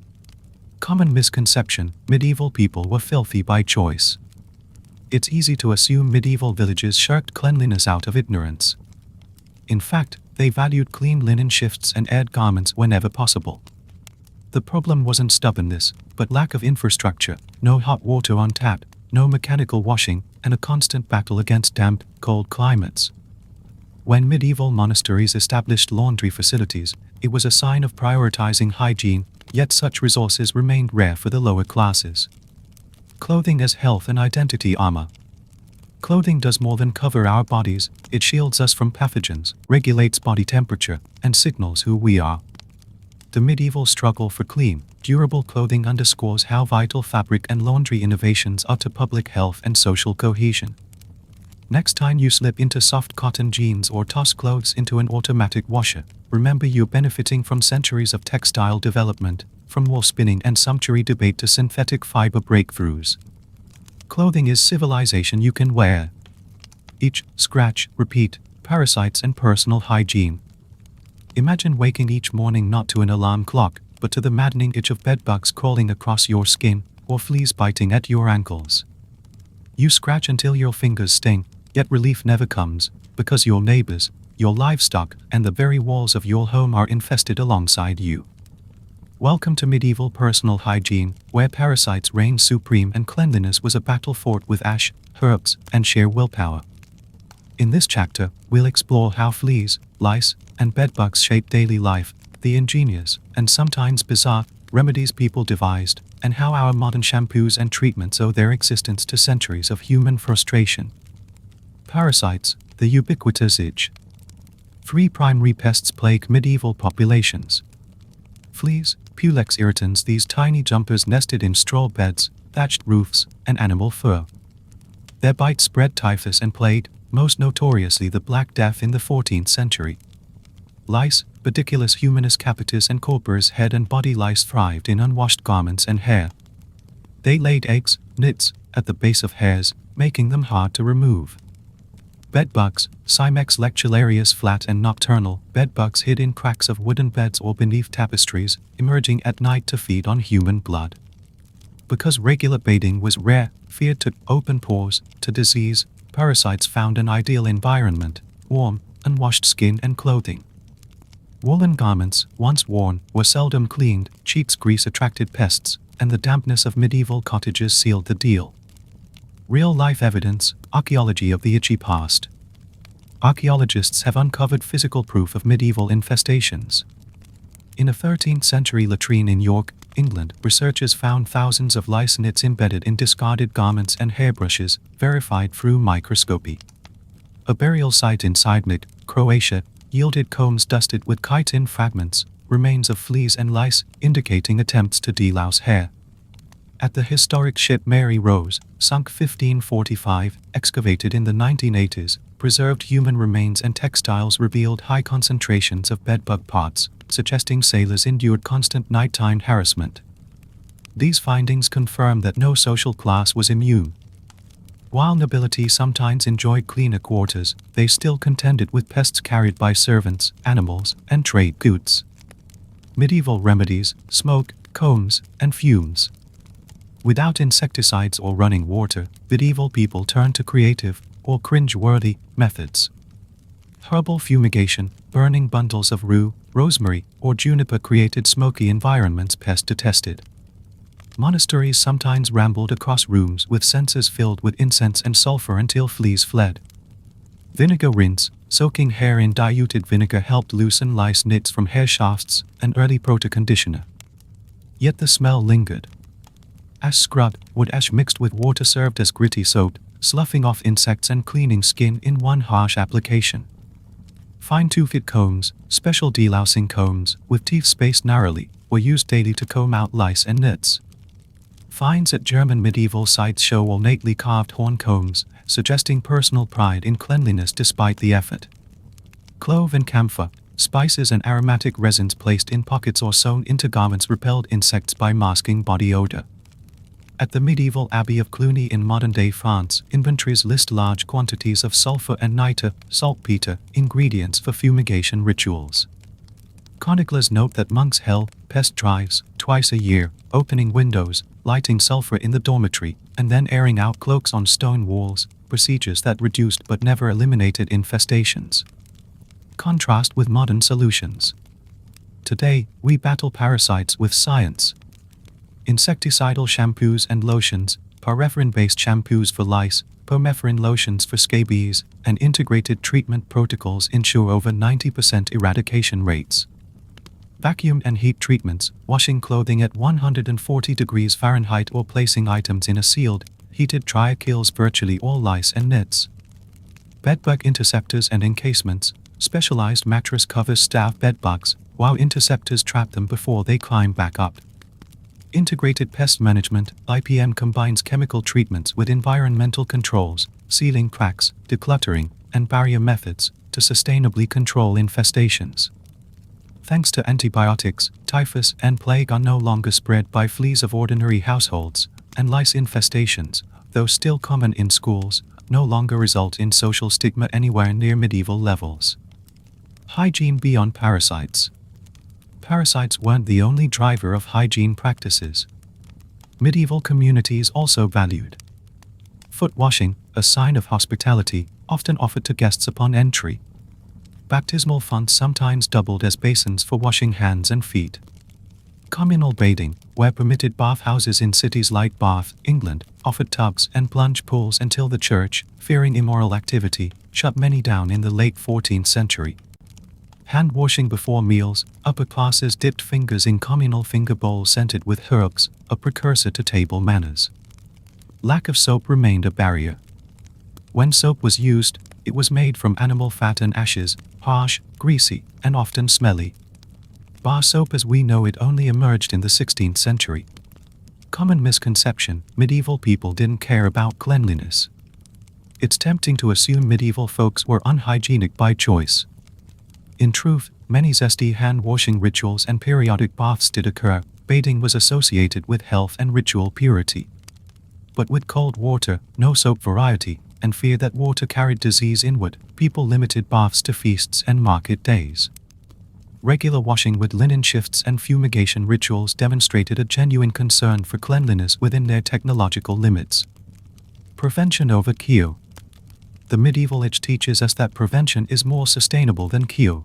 Common misconception: medieval people were filthy by choice. It's easy to assume medieval villages shirked cleanliness out of ignorance. In fact, they valued clean linen shifts and aired garments whenever possible. The problem wasn't stubbornness, but lack of infrastructure, no hot water on tap, no mechanical washing, and a constant battle against damp, cold climates. When medieval monasteries established laundry facilities, it was a sign of prioritizing hygiene, yet such resources remained rare for the lower classes. Clothing as health and identity armor. Clothing does more than cover our bodies, it shields us from pathogens, regulates body temperature, and signals who we are. The medieval struggle for clean, durable clothing underscores how vital fabric and laundry innovations are to public health and social cohesion. Next time you slip into soft cotton jeans or toss clothes into an automatic washer, remember you're benefiting from centuries of textile development, from wool spinning and sumptuary debate to synthetic fiber breakthroughs. Clothing is civilization you can wear. Itch, scratch, repeat, parasites and personal hygiene. Imagine waking each morning not to an alarm clock, but to the maddening itch of bedbugs crawling across your skin, or fleas biting at your ankles. You scratch until your fingers sting, yet relief never comes, because your neighbors, your livestock, and the very walls of your home are infested alongside you. Welcome to medieval personal hygiene, where parasites reigned supreme and cleanliness was a battle fought with ash, herbs, and sheer willpower. In this chapter, we'll explore how fleas, lice, and bedbugs shape daily life, the ingenious, and sometimes bizarre, remedies people devised, and how our modern shampoos and treatments owe their existence to centuries of human frustration. Parasites, the ubiquitous itch. 3 primary pests plague medieval populations. Fleas, Pulex irritans. These tiny jumpers nested in straw beds, thatched roofs, and animal fur. Their bites spread typhus and plague, most notoriously the Black Death in the 14th century. Lice, Pediculus humanus capitis and Cowper's head and body lice thrived in unwashed garments and hair. They laid eggs, nits, at the base of hairs, making them hard to remove. Bedbugs, Cymex lectularius flat and nocturnal. Bedbugs hid in cracks of wooden beds or beneath tapestries, emerging at night to feed on human blood. Because regular bathing was rare, feared to open pores, to disease, parasites found an ideal environment: warm, unwashed skin and clothing. Woolen garments, once worn, were seldom cleaned, cheeks grease attracted pests, and the dampness of medieval cottages sealed the deal. Real-life evidence, archaeology of the itchy past. Archaeologists have uncovered physical proof of medieval infestations. In a 13th century latrine in York, England, researchers found thousands of lice nits embedded in discarded garments and hairbrushes, verified through microscopy. A burial site in Sidmig, Croatia, yielded combs dusted with chitin fragments, remains of fleas and lice, indicating attempts to delouse hair. At the historic ship Mary Rose, sunk 1545, excavated in the 1980s, preserved human remains and textiles revealed high concentrations of bedbug parts, suggesting sailors endured constant nighttime harassment. These findings confirm that no social class was immune. While nobility sometimes enjoyed cleaner quarters, they still contended with pests carried by servants, animals, and trade goods. Medieval remedies: smoke, combs, and fumes. Without insecticides or running water, medieval people turned to creative, or cringe-worthy, methods. Herbal fumigation, burning bundles of rue, rosemary, or juniper created smoky environments pest-detested. Monasteries sometimes rambled across rooms with censers filled with incense and sulfur until fleas fled. Vinegar rinse, soaking hair in diluted vinegar helped loosen lice nits from hair shafts, an early proto-conditioner. Yet the smell lingered. Ash scrub, wood ash mixed with water served as gritty soap, sloughing off insects and cleaning skin in one harsh application. Fine-toothed combs, special delousing combs, with teeth spaced narrowly, were used daily to comb out lice and nits. Finds at German medieval sites show ornately carved horn combs, suggesting personal pride in cleanliness despite the effort. Clove and camphor, spices and aromatic resins placed in pockets or sewn into garments repelled insects by masking body odor. At the medieval Abbey of Cluny in modern-day France, inventories list large quantities of sulfur and niter, saltpeter, ingredients for fumigation rituals. Chroniclers note that monks held pest drives twice a year, opening windows, lighting sulfur in the dormitory, and then airing out cloaks on stone walls, procedures that reduced but never eliminated infestations. Contrast with modern solutions. Today, we battle parasites with science. Insecticidal shampoos and lotions, paraffin-based shampoos for lice, permethrin lotions for scabies, and integrated treatment protocols ensure over 90% eradication rates. Vacuum and heat treatments, washing clothing at 140 degrees Fahrenheit or placing items in a sealed, heated dryer kills virtually all lice and nits. Bedbug interceptors and encasements, specialized mattress covers starve bedbugs, while interceptors trap them before they climb back up. Integrated pest management, IPM combines chemical treatments with environmental controls, sealing cracks, decluttering, and barrier methods to sustainably control infestations. Thanks to antibiotics, typhus and plague are no longer spread by fleas of ordinary households, and lice infestations, though still common in schools, no longer result in social stigma anywhere near medieval levels. Hygiene beyond parasites. Parasites weren't the only driver of hygiene practices. Medieval communities also valued foot washing, a sign of hospitality, often offered to guests upon entry. Baptismal fonts sometimes doubled as basins for washing hands and feet. Communal bathing, where permitted bathhouses in cities like Bath, England, offered tubs and plunge pools until the church, fearing immoral activity, shut many down in the late 14th century. Hand washing before meals, upper classes dipped fingers in communal finger bowls scented with herbs, a precursor to table manners. Lack of soap remained a barrier. When soap was used, it was made from animal fat and ashes, harsh, greasy, and often smelly. Bar soap as we know it only emerged in the 16th century. Common misconception: medieval people didn't care about cleanliness. It's tempting to assume medieval folks were unhygienic by choice. In truth, many zesty hand-washing rituals and periodic baths did occur. Bathing was associated with health and ritual purity. But with cold water, no soap variety, and fear that water carried disease inward, people limited baths to feasts and market days. Regular washing with linen shifts and fumigation rituals demonstrated a genuine concern for cleanliness within their technological limits. Prevention over cure. The medieval age teaches us that prevention is more sustainable than cure.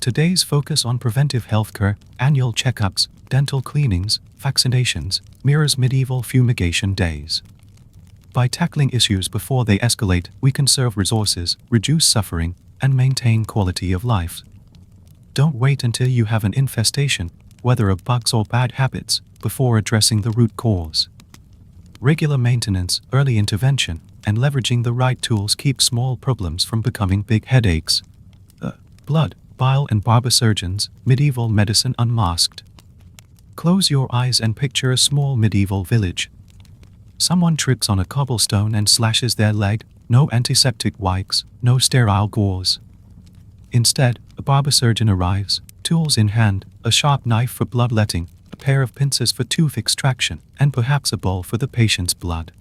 Today's focus on preventive healthcare, annual checkups, dental cleanings, vaccinations, mirrors medieval fumigation days. By tackling issues before they escalate, we conserve resources, reduce suffering, and maintain quality of life. Don't wait until you have an infestation, whether of bugs or bad habits, before addressing the root cause. Regular maintenance, early intervention, and leveraging the right tools keep small problems from becoming big headaches. Blood, bile and barber surgeons, medieval medicine unmasked. Close your eyes and picture a small medieval village. Someone trips on a cobblestone and slashes their leg, no antiseptic wipes, no sterile gauze. Instead, a barber surgeon arrives, tools in hand, a sharp knife for bloodletting, a pair of pincers for tooth extraction, and perhaps a bowl for the patient's blood.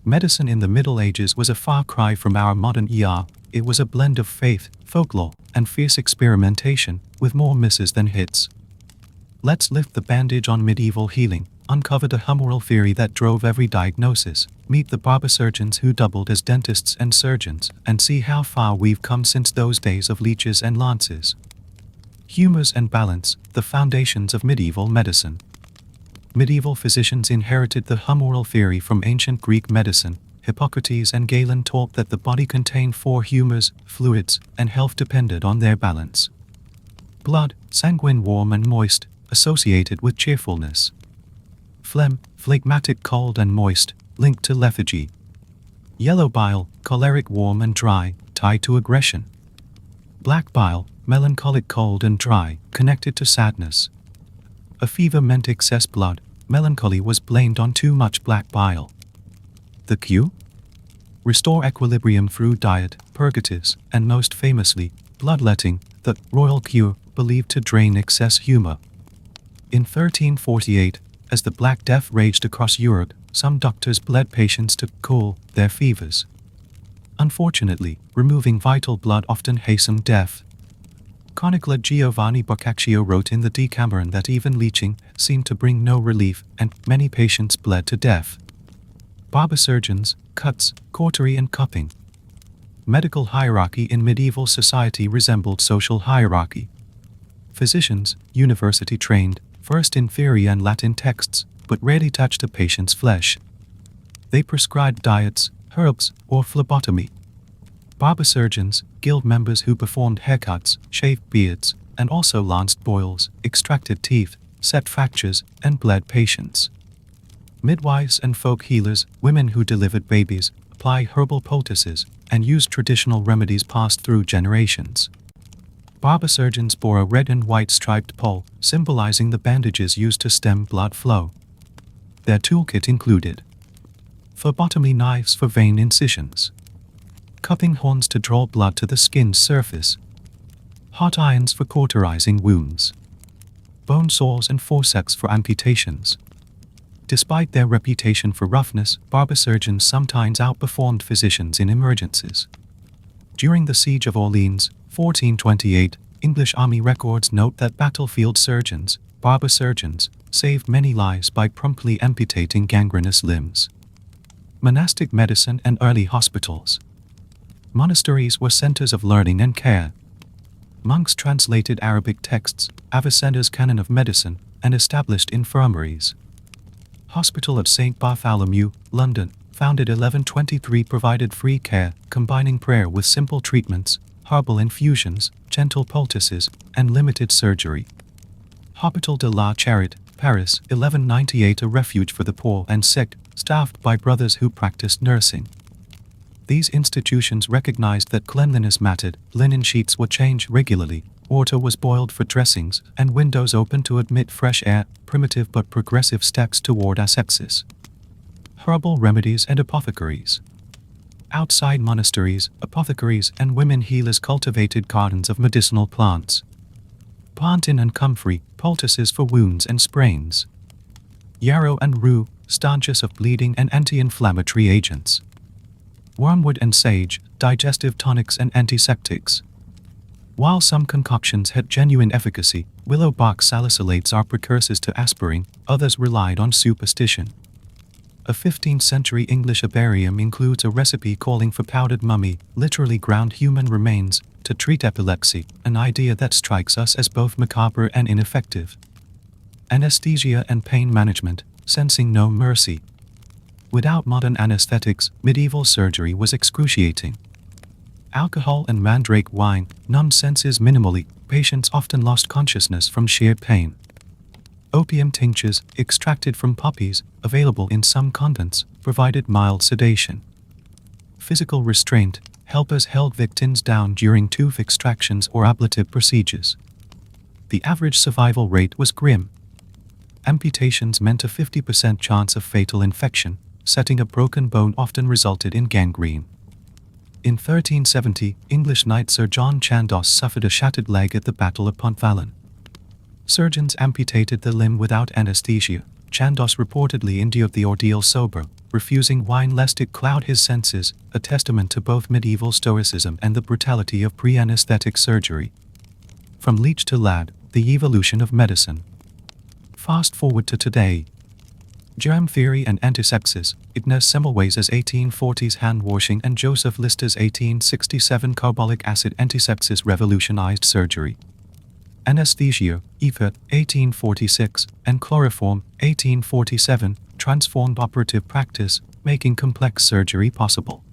Medicine in the Middle Ages was a far cry from our modern ER. It was a blend of faith, folklore, and fierce experimentation, with more misses than hits. Let's lift the bandage on medieval healing, uncover the humoral theory that drove every diagnosis, meet the barber surgeons who doubled as dentists and surgeons, and see how far we've come since those days of leeches and lances. Humors and balance, the foundations of medieval medicine. Medieval physicians inherited the humoral theory from ancient Greek medicine. Hippocrates and Galen taught that the body contained 4 humors, fluids, and health depended on their balance. Blood, sanguine, warm and moist, associated with cheerfulness. Phlegm, phlegmatic, cold and moist, linked to lethargy. Yellow bile, choleric, warm and dry, tied to aggression. Black bile, melancholic, cold and dry, connected to sadness. A fever meant excess blood. Melancholy was blamed on too much black bile. The cure? Restore equilibrium through diet, purgatives, and most famously, bloodletting, the royal cure, believed to drain excess humor. In 1348, as the Black Death raged across Europe, some doctors bled patients to cool their fevers. Unfortunately, removing vital blood often hastened death. Chronicler Giovanni Boccaccio wrote in the Decameron that even leeching seemed to bring no relief, and many patients bled to death. Barber surgeons, cuts, cautery and cupping. Medical hierarchy in medieval society resembled social hierarchy. Physicians, university-trained, versed in theory and Latin texts, but rarely touched a patient's flesh. They prescribed diets, herbs, or phlebotomy. Barber surgeons, guild members who performed haircuts, shaved beards, and also lanced boils, extracted teeth, set fractures, and bled patients. Midwives and folk healers, women who delivered babies, applied herbal poultices, and used traditional remedies passed through generations. Barber surgeons bore a red and white striped pole, symbolizing the bandages used to stem blood flow. Their toolkit included phlebotomy knives for vein incisions, cupping horns to draw blood to the skin's surface, hot irons for cauterizing wounds, bone saws and forceps for amputations. Despite their reputation for roughness, barber surgeons sometimes outperformed physicians in emergencies. During the Siege of Orleans, 1428, English army records note that battlefield surgeons, barber surgeons, saved many lives by promptly amputating gangrenous limbs. Monastic medicine and early hospitals. Monasteries were centers of learning and care. Monks translated Arabic texts, Avicenna's canon of medicine, and established infirmaries. Hospital of St. Bartholomew, London, founded 1123, provided free care, combining prayer with simple treatments, herbal infusions, gentle poultices, and limited surgery. Hôpital de la Charité, Paris, 1198, a refuge for the poor and sick, staffed by brothers who practiced nursing. These institutions recognized that cleanliness mattered. Linen sheets were changed regularly, water was boiled for dressings, and windows opened to admit fresh air, primitive but progressive steps toward asepsis. Herbal remedies and apothecaries. Outside monasteries, apothecaries and women healers cultivated gardens of medicinal plants. Plantain and comfrey, poultices for wounds and sprains. Yarrow and rue, stanchus of bleeding and anti-inflammatory agents. Wormwood and sage, digestive tonics and antiseptics. While some concoctions had genuine efficacy, willow bark salicylates are precursors to aspirin, others relied on superstition. A 15th century English herbarium includes a recipe calling for powdered mummy, literally ground human remains, to treat epilepsy, an idea that strikes us as both macabre and ineffective. Anesthesia and pain management, sensing no mercy. Without modern anesthetics, medieval surgery was excruciating. Alcohol and mandrake wine numbed senses minimally, patients often lost consciousness from sheer pain. Opium tinctures, extracted from poppies, available in some convents, provided mild sedation. Physical restraint, helpers held victims down during tooth extractions or ablative procedures. The average survival rate was grim. Amputations meant a 50% chance of fatal infection, setting a broken bone often resulted in gangrene. In 1370, English knight Sir John Chandos suffered a shattered leg at the Battle of Pontvalon. Surgeons amputated the limb without anesthesia. Chandos reportedly endured the ordeal sober, refusing wine lest it cloud his senses, a testament to both medieval stoicism and the brutality of pre-anesthetic surgery. From leech to lad, the evolution of medicine. Fast forward to today. Germ theory and antisepsis, Ignaz Semmelweis's 1840s hand-washing and Joseph Lister's 1867 carbolic acid antisepsis revolutionized surgery. Anesthesia, ether, 1846, and chloroform, 1847, transformed operative practice, making complex surgery possible.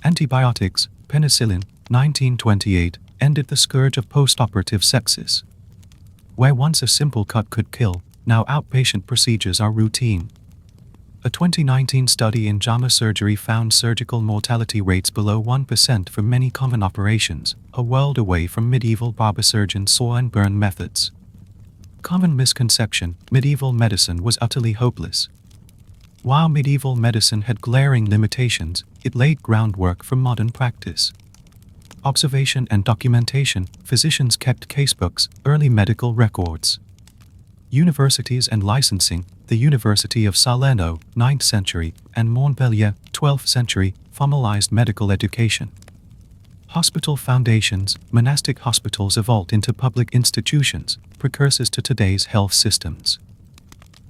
Antibiotics, penicillin, 1928, ended the scourge of post-operative sepsis. Where once a simple cut could kill, now outpatient procedures are routine. A 2019 study in JAMA surgery found surgical mortality rates below 1% for many common operations, a world away from medieval barber surgeon saw and burn methods. Common misconception: medieval medicine was utterly hopeless. While medieval medicine had glaring limitations, it laid groundwork for modern practice. Observation and documentation, physicians kept casebooks, early medical records. Universities and licensing, the University of Salerno, 9th century, and Montpellier, 12th century, formalized medical education. Hospital foundations, monastic hospitals evolved into public institutions, precursors to today's health systems.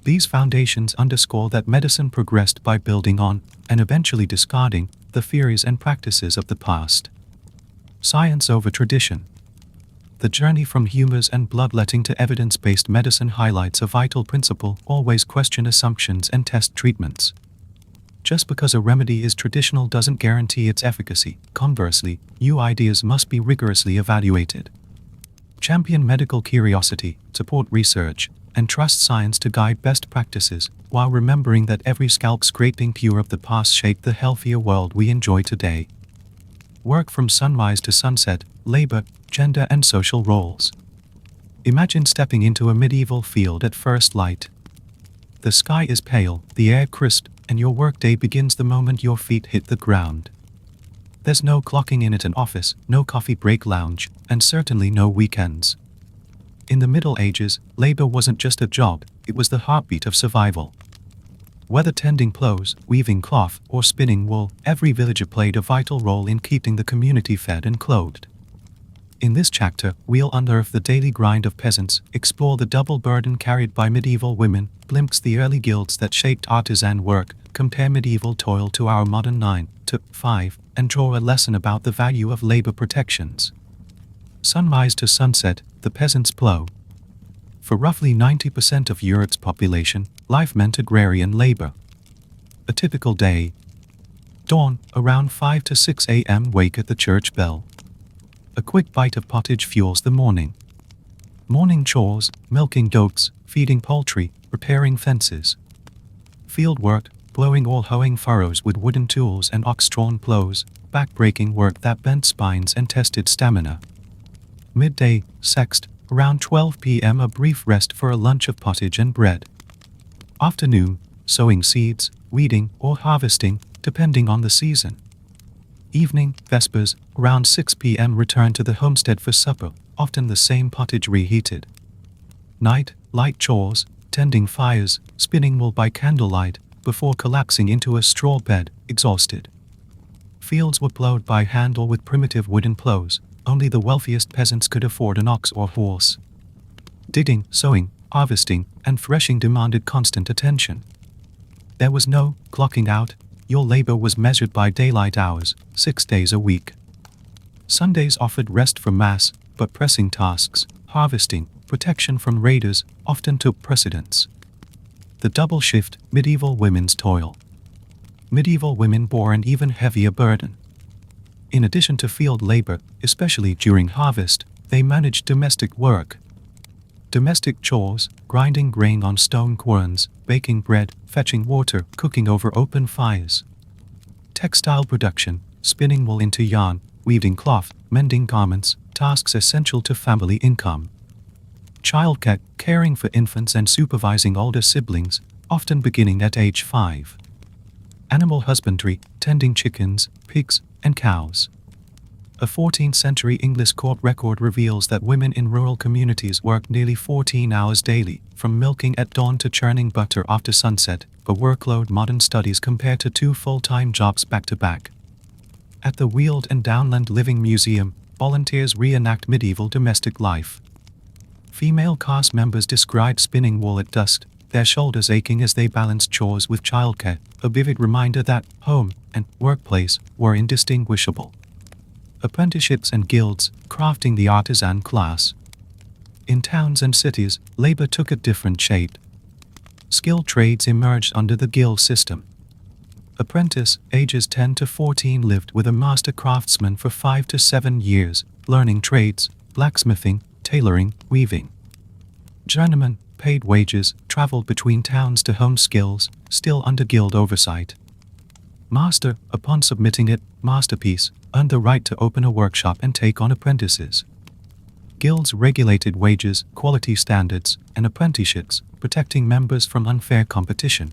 These foundations underscore that medicine progressed by building on, and eventually discarding, the theories and practices of the past. Science over tradition. The journey from humors and bloodletting to evidence-based medicine highlights a vital principle: always question assumptions and test treatments. Just because a remedy is traditional doesn't guarantee its efficacy. Conversely, new ideas must be rigorously evaluated. Champion medical curiosity, support research, and trust science to guide best practices, while remembering that every scalp-scraping cure of the past shaped the healthier world we enjoy today. Work from sunrise to sunset, labor, gender and social roles. Imagine stepping into a medieval field at first light. The sky is pale, the air crisp, and your workday begins the moment your feet hit the ground. There's no clocking in at an office, no coffee break lounge, and certainly no weekends. In the Middle Ages, labor wasn't just a job, it was the heartbeat of survival. Whether tending plows, weaving cloth, or spinning wool, every villager played a vital role in keeping the community fed and clothed. In this chapter, we'll unearth the daily grind of peasants, explore the double burden carried by medieval women, glimpse the early guilds that shaped artisan work, compare medieval toil to our modern 9 to 5, and draw a lesson about the value of labor protections. Sunrise to sunset, the peasants' plow. For roughly 90% of Europe's population, life meant agrarian labor. A typical day. Dawn, around 5 to 6 a.m. wake at the church bell. A quick bite of pottage fuels the morning. Morning chores, milking goats, feeding poultry, repairing fences. Field work, blowing or hoeing furrows with wooden tools and ox-drawn plows, back-breaking work that bent spines and tested stamina. Midday, sext, around 12 p.m. a brief rest for a lunch of pottage and bread. Afternoon, sowing seeds, weeding, or harvesting, depending on the season. Evening, vespers, around 6 p.m. return to the homestead for supper, often the same pottage reheated. Night, light chores, tending fires, spinning wool by candlelight, before collapsing into a straw bed, exhausted. Fields were plowed by hand or with primitive wooden plows. Only the wealthiest peasants could afford an ox or horse. Digging, sowing, harvesting, and threshing demanded constant attention. There was no clocking out. Your labor was measured by daylight hours, 6 days a week. Sundays offered rest from mass, but pressing tasks, harvesting, protection from raiders, often took precedence. The double shift, medieval women's toil. Medieval women bore an even heavier burden. In addition to field labor, especially during harvest, they managed domestic work. Domestic chores, grinding grain on stone querns, baking bread, fetching water, cooking over open fires. Textile production, spinning wool into yarn, weaving cloth, mending garments, tasks essential to family income. Childcare, caring for infants and supervising older siblings, often beginning at age 5. Animal husbandry, tending chickens, pigs, and cows. A 14th century English court record reveals that women in rural communities worked nearly 14 hours daily, from milking at dawn to churning butter after sunset, a workload modern studies compare to 2 full-time jobs back-to-back. At the Weald and Downland Living Museum, volunteers reenact medieval domestic life. Female cast members described spinning wool at dusk, their shoulders aching as they balanced chores with childcare, a vivid reminder that home and workplace were indistinguishable. Apprenticeships and guilds, crafting the artisan class. In towns and cities, labor took a different shape. Skilled trades emerged under the guild system. Apprentice, ages 10 to 14, lived with a master craftsman for 5 to 7 years, learning trades, blacksmithing, tailoring, weaving. Journeyman, paid wages, traveled between towns to hone skills, still under guild oversight. Master, upon submitting it, masterpiece, earned the right to open a workshop and take on apprentices. Guilds regulated wages, quality standards, and apprenticeships, protecting members from unfair competition.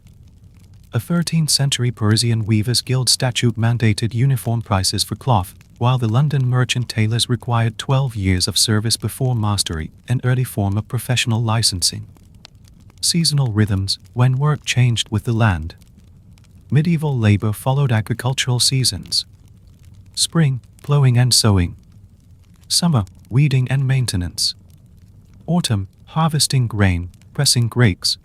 A 13th century Parisian Weavers' Guild statute mandated uniform prices for cloth, while the London merchant tailors required 12 years of service before mastery, an early form of professional licensing. Seasonal rhythms, when work changed with the land. Medieval labor followed agricultural seasons. Spring, plowing and sowing. Summer, weeding and maintenance. Autumn, harvesting grain, pressing grapes.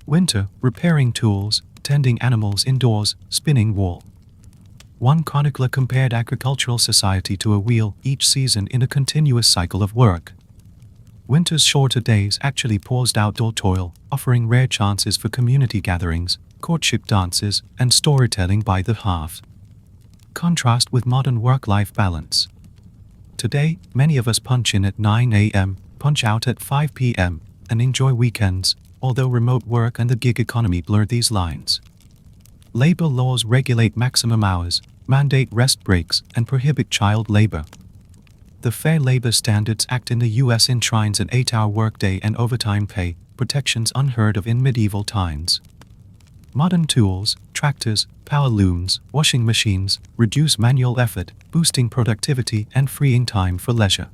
Winter, repairing tools, tending animals indoors, spinning wool. One chronicler compared agricultural society to a wheel, each season in a continuous cycle of work. Winter's shorter days actually paused outdoor toil, offering rare chances for community gatherings, courtship dances, and storytelling by the hearth. Contrast with modern work-life balance. Today, many of us punch in at 9 a.m., punch out at 5 p.m., and enjoy weekends, although remote work and the gig economy blur these lines. Labor laws regulate maximum hours, mandate rest breaks, and prohibit child labor. The Fair Labor Standards Act in the U.S. enshrines an 8-hour workday and overtime pay, protections unheard of in medieval times. Modern tools, tractors, power looms, washing machines, reduce manual effort, boosting productivity and freeing time for leisure.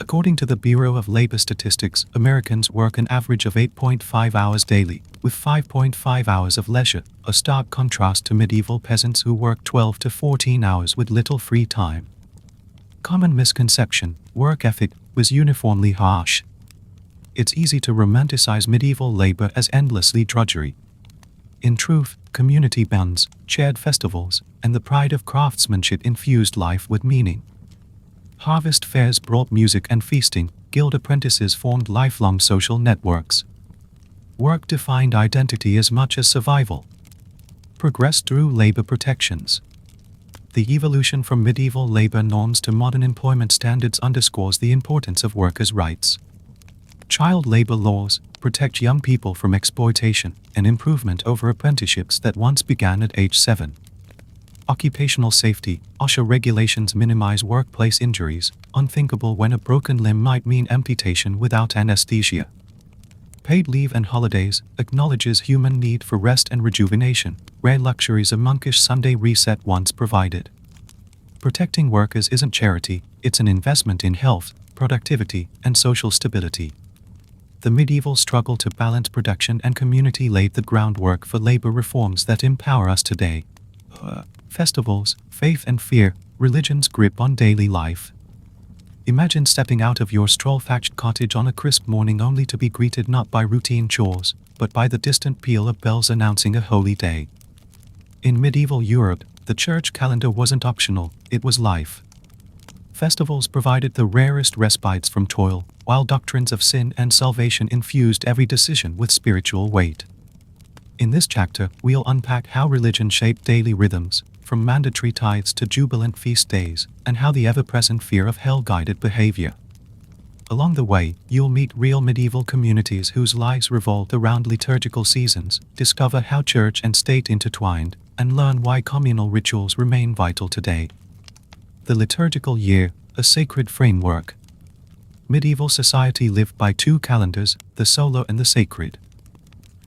According to the Bureau of Labor Statistics, Americans work an average of 8.5 hours daily, with 5.5 hours of leisure, a stark contrast to medieval peasants who work 12 to 14 hours with little free time. Common misconception: work ethic was uniformly harsh. It's easy to romanticize medieval labor as endlessly drudgery. In truth, community bonds, shared festivals, and the pride of craftsmanship infused life with meaning. Harvest fairs brought music and feasting, guild apprentices formed lifelong social networks. Work defined identity as much as survival. Progressed through labor protections. The evolution from medieval labor norms to modern employment standards underscores the importance of workers' rights. Child labor laws protect young people from exploitation, an improvement over apprenticeships that once began at age 7. Occupational safety, OSHA regulations minimize workplace injuries, unthinkable when a broken limb might mean amputation without anesthesia. Paid leave and holidays acknowledges human need for rest and rejuvenation, rare luxuries a monkish Sunday reset once provided. Protecting workers isn't charity, it's an investment in health, productivity, and social stability. The medieval struggle to balance production and community laid the groundwork for labor reforms that empower us today. festivals, faith and fear, religion's grip on daily life. Imagine stepping out of your straw-thatched cottage on a crisp morning only to be greeted not by routine chores, but by the distant peal of bells announcing a holy day. In medieval Europe, the church calendar wasn't optional, it was life. Festivals provided the rarest respites from toil, while doctrines of sin and salvation infused every decision with spiritual weight. In this chapter, we'll unpack how religion shaped daily rhythms, from mandatory tithes to jubilant feast days, and how the ever-present fear of hell guided behavior. Along the way, you'll meet real medieval communities whose lives revolved around liturgical seasons, discover how church and state intertwined, and learn why communal rituals remain vital today. The liturgical year, a sacred framework. Medieval society lived by two calendars, the solar and the sacred.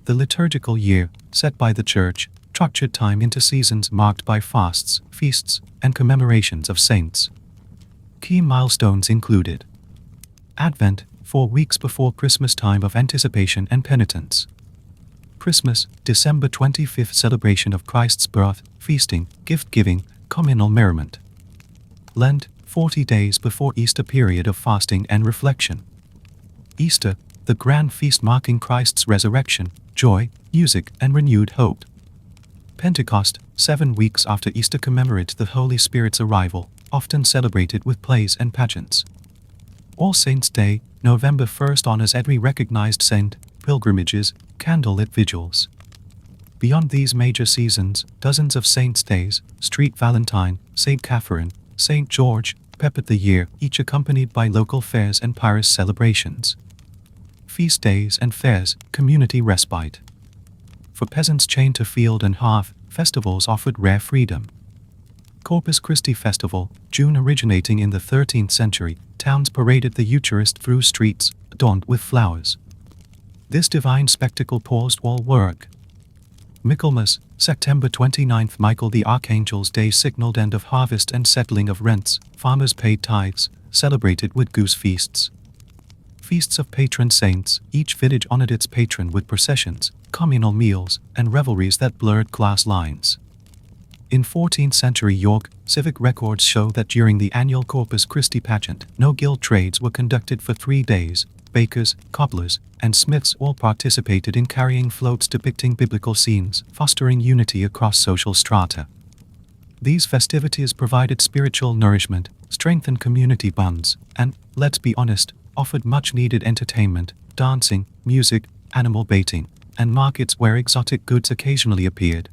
The liturgical year, set by the church, structured time into seasons marked by fasts, feasts, and commemorations of saints. Key milestones included: Advent, 4 weeks before Christmas, time of anticipation and penitence. Christmas, December 25th, celebration of Christ's birth, feasting, gift-giving, communal merriment. Lent, 40 days before Easter, period of fasting and reflection. Easter, the grand feast marking Christ's resurrection, joy, music, and renewed hope. Pentecost, 7 weeks after Easter, commemorates the Holy Spirit's arrival, often celebrated with plays and pageants. All Saints' Day, November 1st, honors every recognized saint, pilgrimages, candlelit vigils. Beyond these major seasons, dozens of Saints' Days, Street Valentine, St. Catherine, St. George, peppered the year, each accompanied by local fairs and pious celebrations. Feast days and fairs, community respite. For peasants chained to field and hearth, festivals offered rare freedom. Corpus Christi Festival, June. Originating in the 13th century, towns paraded the Eucharist through streets, adorned with flowers. This divine spectacle paused all work. Michaelmas, September 29th, Michael the Archangel's Day, signaled end of harvest and settling of rents. Farmers paid tithes, celebrated with goose feasts. Feasts of patron saints, each village honored its patron with processions, communal meals, and revelries that blurred class lines. In 14th century York, civic records show that during the annual Corpus Christi pageant, no guild trades were conducted for 3 days. Bakers, cobblers, and smiths all participated in carrying floats depicting biblical scenes, fostering unity across social strata. These festivities provided spiritual nourishment, strengthened community bonds, and, let's be honest, offered much-needed entertainment, dancing, music, animal baiting, and markets where exotic goods occasionally appeared.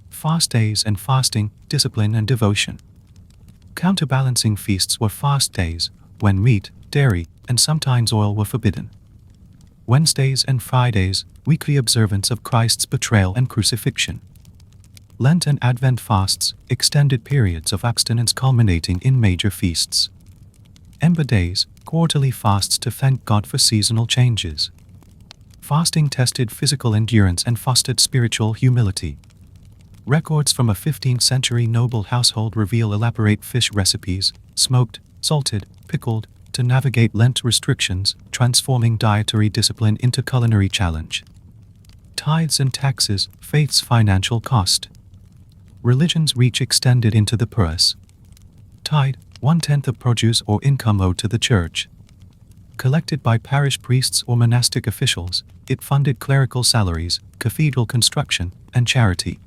Fast days and fasting, discipline and devotion. Counterbalancing feasts were fast days, when meat, dairy, and sometimes oil were forbidden. Wednesdays and Fridays, weekly observance of Christ's betrayal and crucifixion. Lent and Advent fasts, extended periods of abstinence culminating in major feasts. Ember days, quarterly fasts to thank God for seasonal changes. Fasting tested physical endurance and fostered spiritual humility. Records from a 15th century noble household reveal elaborate fish recipes, smoked, salted, pickled, to navigate Lent restrictions, transforming dietary discipline into culinary challenge. Tithes and taxes, faith's financial cost. Religion's reach extended into the purse. Tithe, 1/10 of produce or income owed to the church. Collected by parish priests or monastic officials, it funded clerical salaries, cathedral construction, and charity.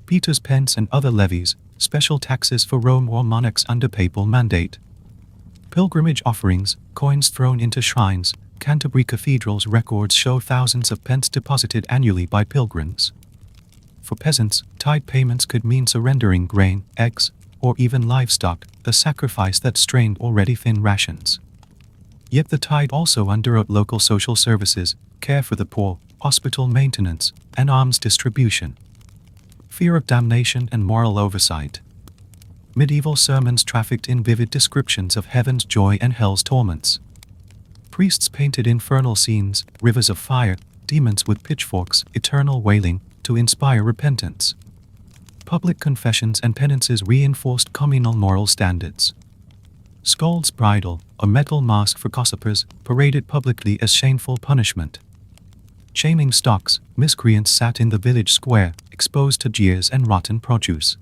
Peter's pence and other levies, special taxes for Rome or monarchs under papal mandate. Pilgrimage offerings, coins thrown into shrines. Canterbury Cathedral's records show thousands of pence deposited annually by pilgrims. For peasants, tithe payments could mean surrendering grain, eggs, or even livestock, a sacrifice that strained already thin rations. Yet the tithe also underwrote local social services, care for the poor, hospital maintenance, and alms distribution. Fear of damnation and moral oversight. Medieval sermons trafficked in vivid descriptions of heaven's joy and hell's torments. Priests painted infernal scenes, rivers of fire, demons with pitchforks, eternal wailing, to inspire repentance. Public confessions and penances reinforced communal moral standards. Scold's bridle, a metal mask for gossipers, paraded publicly as shameful punishment. Shaming stocks, miscreants sat in the village square, exposed to jeers and rotten produce.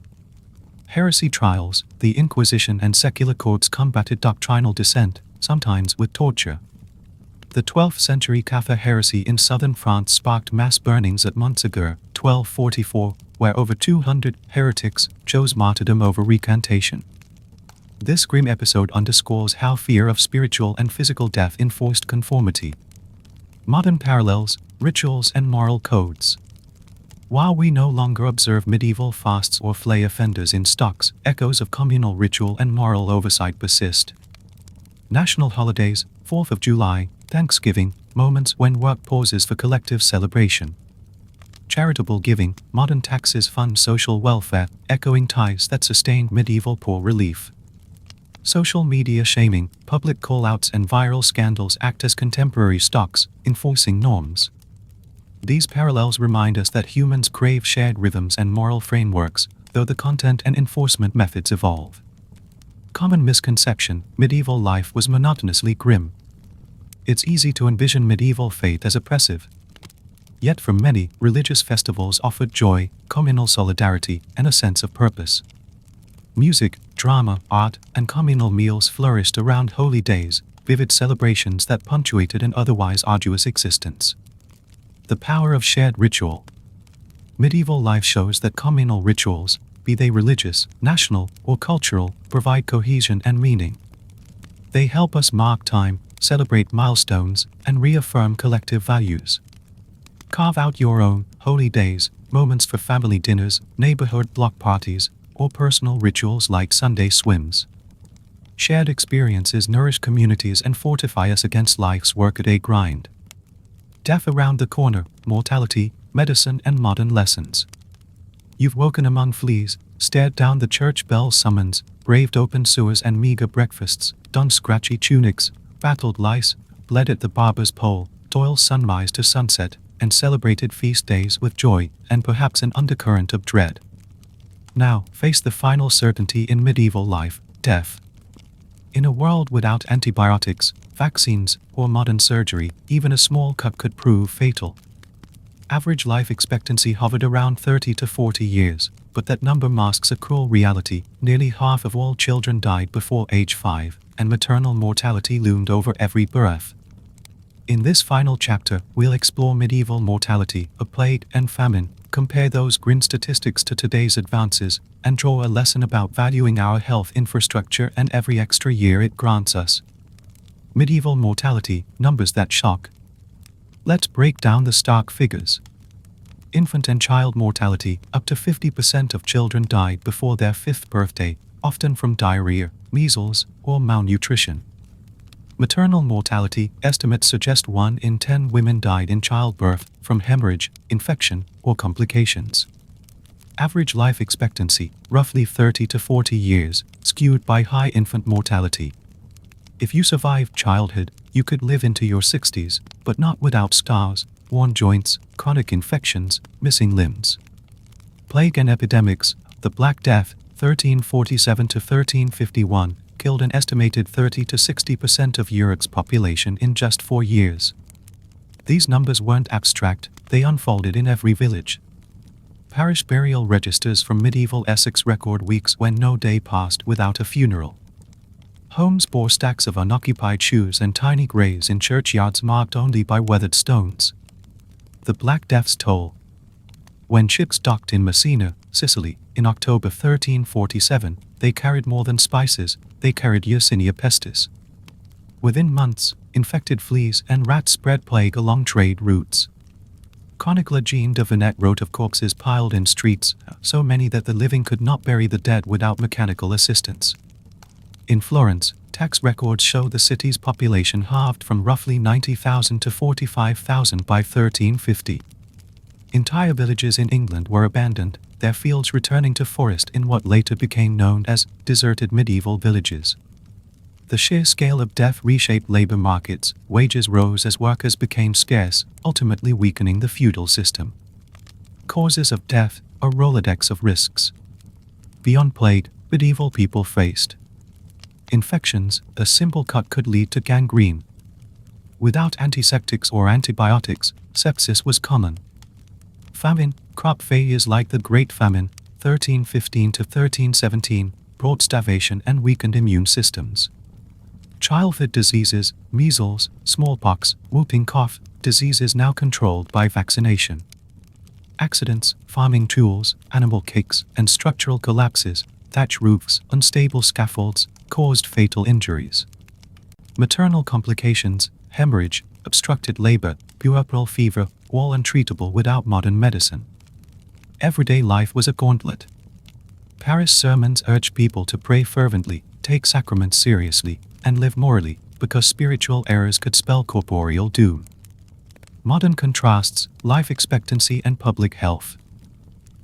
Heresy trials, the Inquisition and secular courts combated doctrinal dissent, sometimes with torture. The 12th century Cathar heresy in southern France sparked mass burnings at Montségur, 1244, where over 200 heretics chose martyrdom over recantation. This grim episode underscores how fear of spiritual and physical death enforced conformity. Modern parallels, rituals and moral codes. While we no longer observe medieval fasts or flay offenders in stocks, echoes of communal ritual and moral oversight persist. National holidays, 4th of July, Thanksgiving, moments when work pauses for collective celebration. Charitable giving, modern taxes fund social welfare, echoing ties that sustained medieval poor relief. Social media shaming, public call-outs and viral scandals act as contemporary stocks, enforcing norms. These parallels remind us that humans crave shared rhythms and moral frameworks, though the content and enforcement methods evolve. Common misconception: medieval life was monotonously grim. It's easy to envision medieval fate as oppressive. Yet for many, religious festivals offered joy, communal solidarity, and a sense of purpose. Music, drama, art, and communal meals flourished around holy days, vivid celebrations that punctuated an otherwise arduous existence. The power of shared ritual. Medieval life shows that communal rituals, be they religious, national, or cultural, provide cohesion and meaning. They help us mark time, celebrate milestones, and reaffirm collective values. Carve out your own holy days, moments for family dinners, neighborhood block parties, or personal rituals like Sunday swims. Shared experiences nourish communities and fortify us against life's workaday grind. Death around the corner, mortality, medicine, and modern lessons. You've woken among fleas, stared down the church bell summons, braved open sewers and meager breakfasts, donned scratchy tunics, battled lice, bled at the barber's pole, toiled sunrise to sunset, and celebrated feast days with joy and perhaps an undercurrent of dread. Now, face the final certainty in medieval life: death. In a world without antibiotics, vaccines, or modern surgery, even a small cut could prove fatal. Average life expectancy hovered around 30 to 40 years, but that number masks a cruel reality: nearly half of all children died before age 5, and maternal mortality loomed over every birth. In this final chapter, we'll explore medieval mortality, a plague and famine, compare those grim statistics to today's advances, and draw a lesson about valuing our health infrastructure and every extra year it grants us. Medieval mortality, numbers that shock. Let's break down the stark figures. Infant and child mortality: up to 50% of children died before their 5th birthday, often from diarrhea, measles, or malnutrition. Maternal mortality: estimates suggest 1 in 10 women died in childbirth from hemorrhage, infection, or complications. Average life expectancy: roughly 30 to 40 years, skewed by high infant mortality. If you survived childhood, you could live into your 60s, but not without scars, worn joints, chronic infections, missing limbs. Plague and epidemics: the Black Death, 1347 to 1351, killed an estimated 30 to 60% of Europe's population in just 4 years. These numbers weren't abstract, they unfolded in every village. Parish burial registers from medieval Essex record weeks when no day passed without a funeral. Homes bore stacks of unoccupied shoes and tiny graves in churchyards marked only by weathered stones. The Black Death's toll. When ships docked in Messina, Sicily, in October 1347, they carried more than spices, they carried Yersinia pestis. Within months, infected fleas and rats spread plague along trade routes. Chronicler Jean de Venette wrote of corpses piled in streets, so many that the living could not bury the dead without mechanical assistance. In Florence, tax records show the city's population halved from roughly 90,000 to 45,000 by 1350. Entire villages in England were abandoned, their fields returning to forest in what later became known as deserted medieval villages. The sheer scale of death reshaped labor markets, wages rose as workers became scarce, ultimately weakening the feudal system. Causes of death: a Rolodex of risks. Beyond plague, medieval people faced infections: a simple cut could lead to gangrene. Without antiseptics or antibiotics, sepsis was common. Famine: crop failures like the Great Famine, 1315 to 1317, brought starvation and weakened immune systems. Childhood diseases, measles, smallpox, whooping cough, diseases now controlled by vaccination. Accidents, farming tools, animal kicks, and structural collapses, thatch roofs, unstable scaffolds, caused fatal injuries. Maternal complications, hemorrhage, obstructed labor, puerperal fever, all untreatable without modern medicine. Everyday life was a gauntlet. Paris sermons urged people to pray fervently, take sacraments seriously, and live morally, because spiritual errors could spell corporeal doom. Modern contrasts, life expectancy and public health.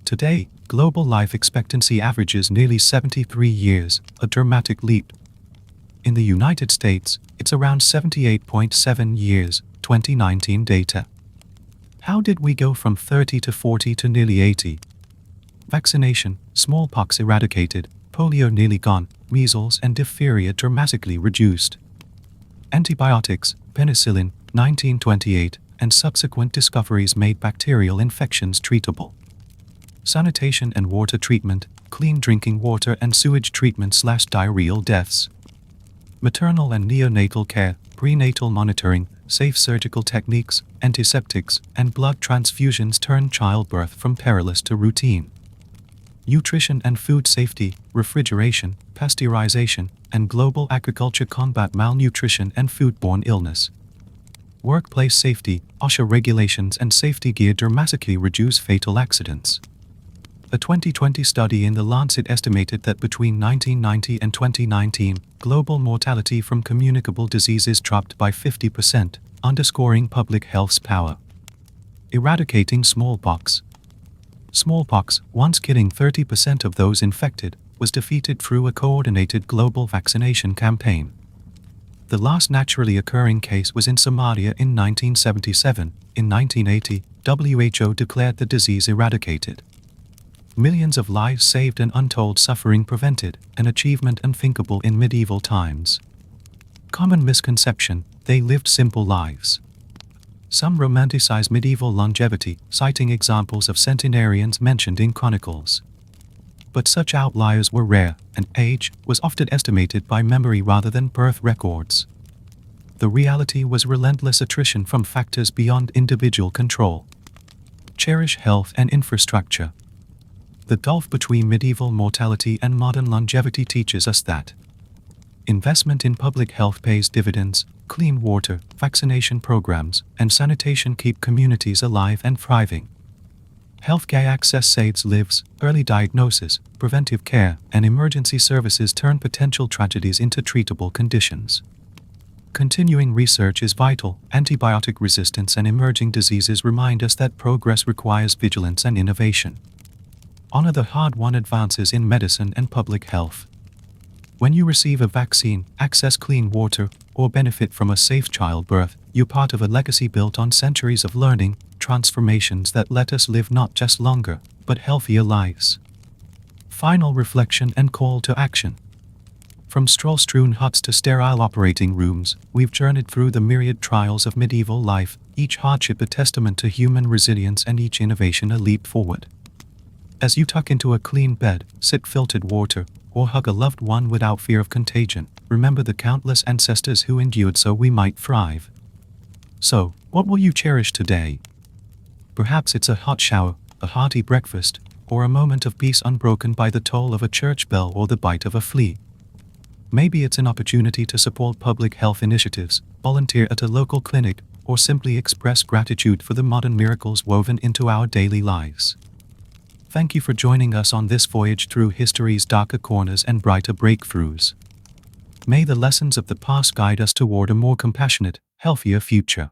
Today, global life expectancy averages nearly 73 years, a dramatic leap. In the United States, it's around 78.7 years, 2019 data. How did we go from 30 to 40 to nearly 80? Vaccination, smallpox eradicated, polio nearly gone, measles and diphtheria dramatically reduced. Antibiotics, penicillin, 1928, and subsequent discoveries made bacterial infections treatable. Sanitation and water treatment, clean drinking water and sewage treatment / diarrheal deaths. Maternal and neonatal care, prenatal monitoring, safe surgical techniques, antiseptics, and blood transfusions turned childbirth from perilous to routine. Nutrition and food safety, refrigeration, pasteurization, and global agriculture combat malnutrition and foodborne illness. Workplace safety, OSHA regulations and safety gear dramatically reduce fatal accidents. A 2020 study in The Lancet estimated that between 1990 and 2019, global mortality from communicable diseases dropped by 50%, underscoring public health's power. Eradicating smallpox. Smallpox, once killing 30% of those infected, was defeated through a coordinated global vaccination campaign. The last naturally occurring case was in Somalia in 1977. In 1980, WHO declared the disease eradicated. Millions of lives saved and untold suffering prevented, an achievement unthinkable in medieval times. Common misconception, they lived simple lives. Some romanticize medieval longevity, citing examples of centenarians mentioned in chronicles. But such outliers were rare, and age was often estimated by memory rather than birth records. The reality was relentless attrition from factors beyond individual control. Cherish health and infrastructure. The gulf between medieval mortality and modern longevity teaches us that investment in public health pays dividends. Clean water, vaccination programs, and sanitation keep communities alive and thriving. Healthcare access saves lives, early diagnosis, preventive care, and emergency services turn potential tragedies into treatable conditions. Continuing research is vital. Antibiotic resistance and emerging diseases remind us that progress requires vigilance and innovation. Honor the hard-won advances in medicine and public health. When you receive a vaccine, access clean water, or benefit from a safe childbirth, you're part of a legacy built on centuries of learning, transformations that let us live not just longer, but healthier lives. Final reflection and call to action. From straw-strewn huts to sterile operating rooms, we've journeyed through the myriad trials of medieval life, each hardship a testament to human resilience and each innovation a leap forward. As you tuck into a clean bed, sip filtered water, or hug a loved one without fear of contagion, remember the countless ancestors who endured so we might thrive. So, what will you cherish today? Perhaps it's a hot shower, a hearty breakfast, or a moment of peace unbroken by the toll of a church bell or the bite of a flea. Maybe it's an opportunity to support public health initiatives, volunteer at a local clinic, or simply express gratitude for the modern miracles woven into our daily lives. Thank you for joining us on this voyage through history's darker corners and brighter breakthroughs. May the lessons of the past guide us toward a more compassionate, healthier future.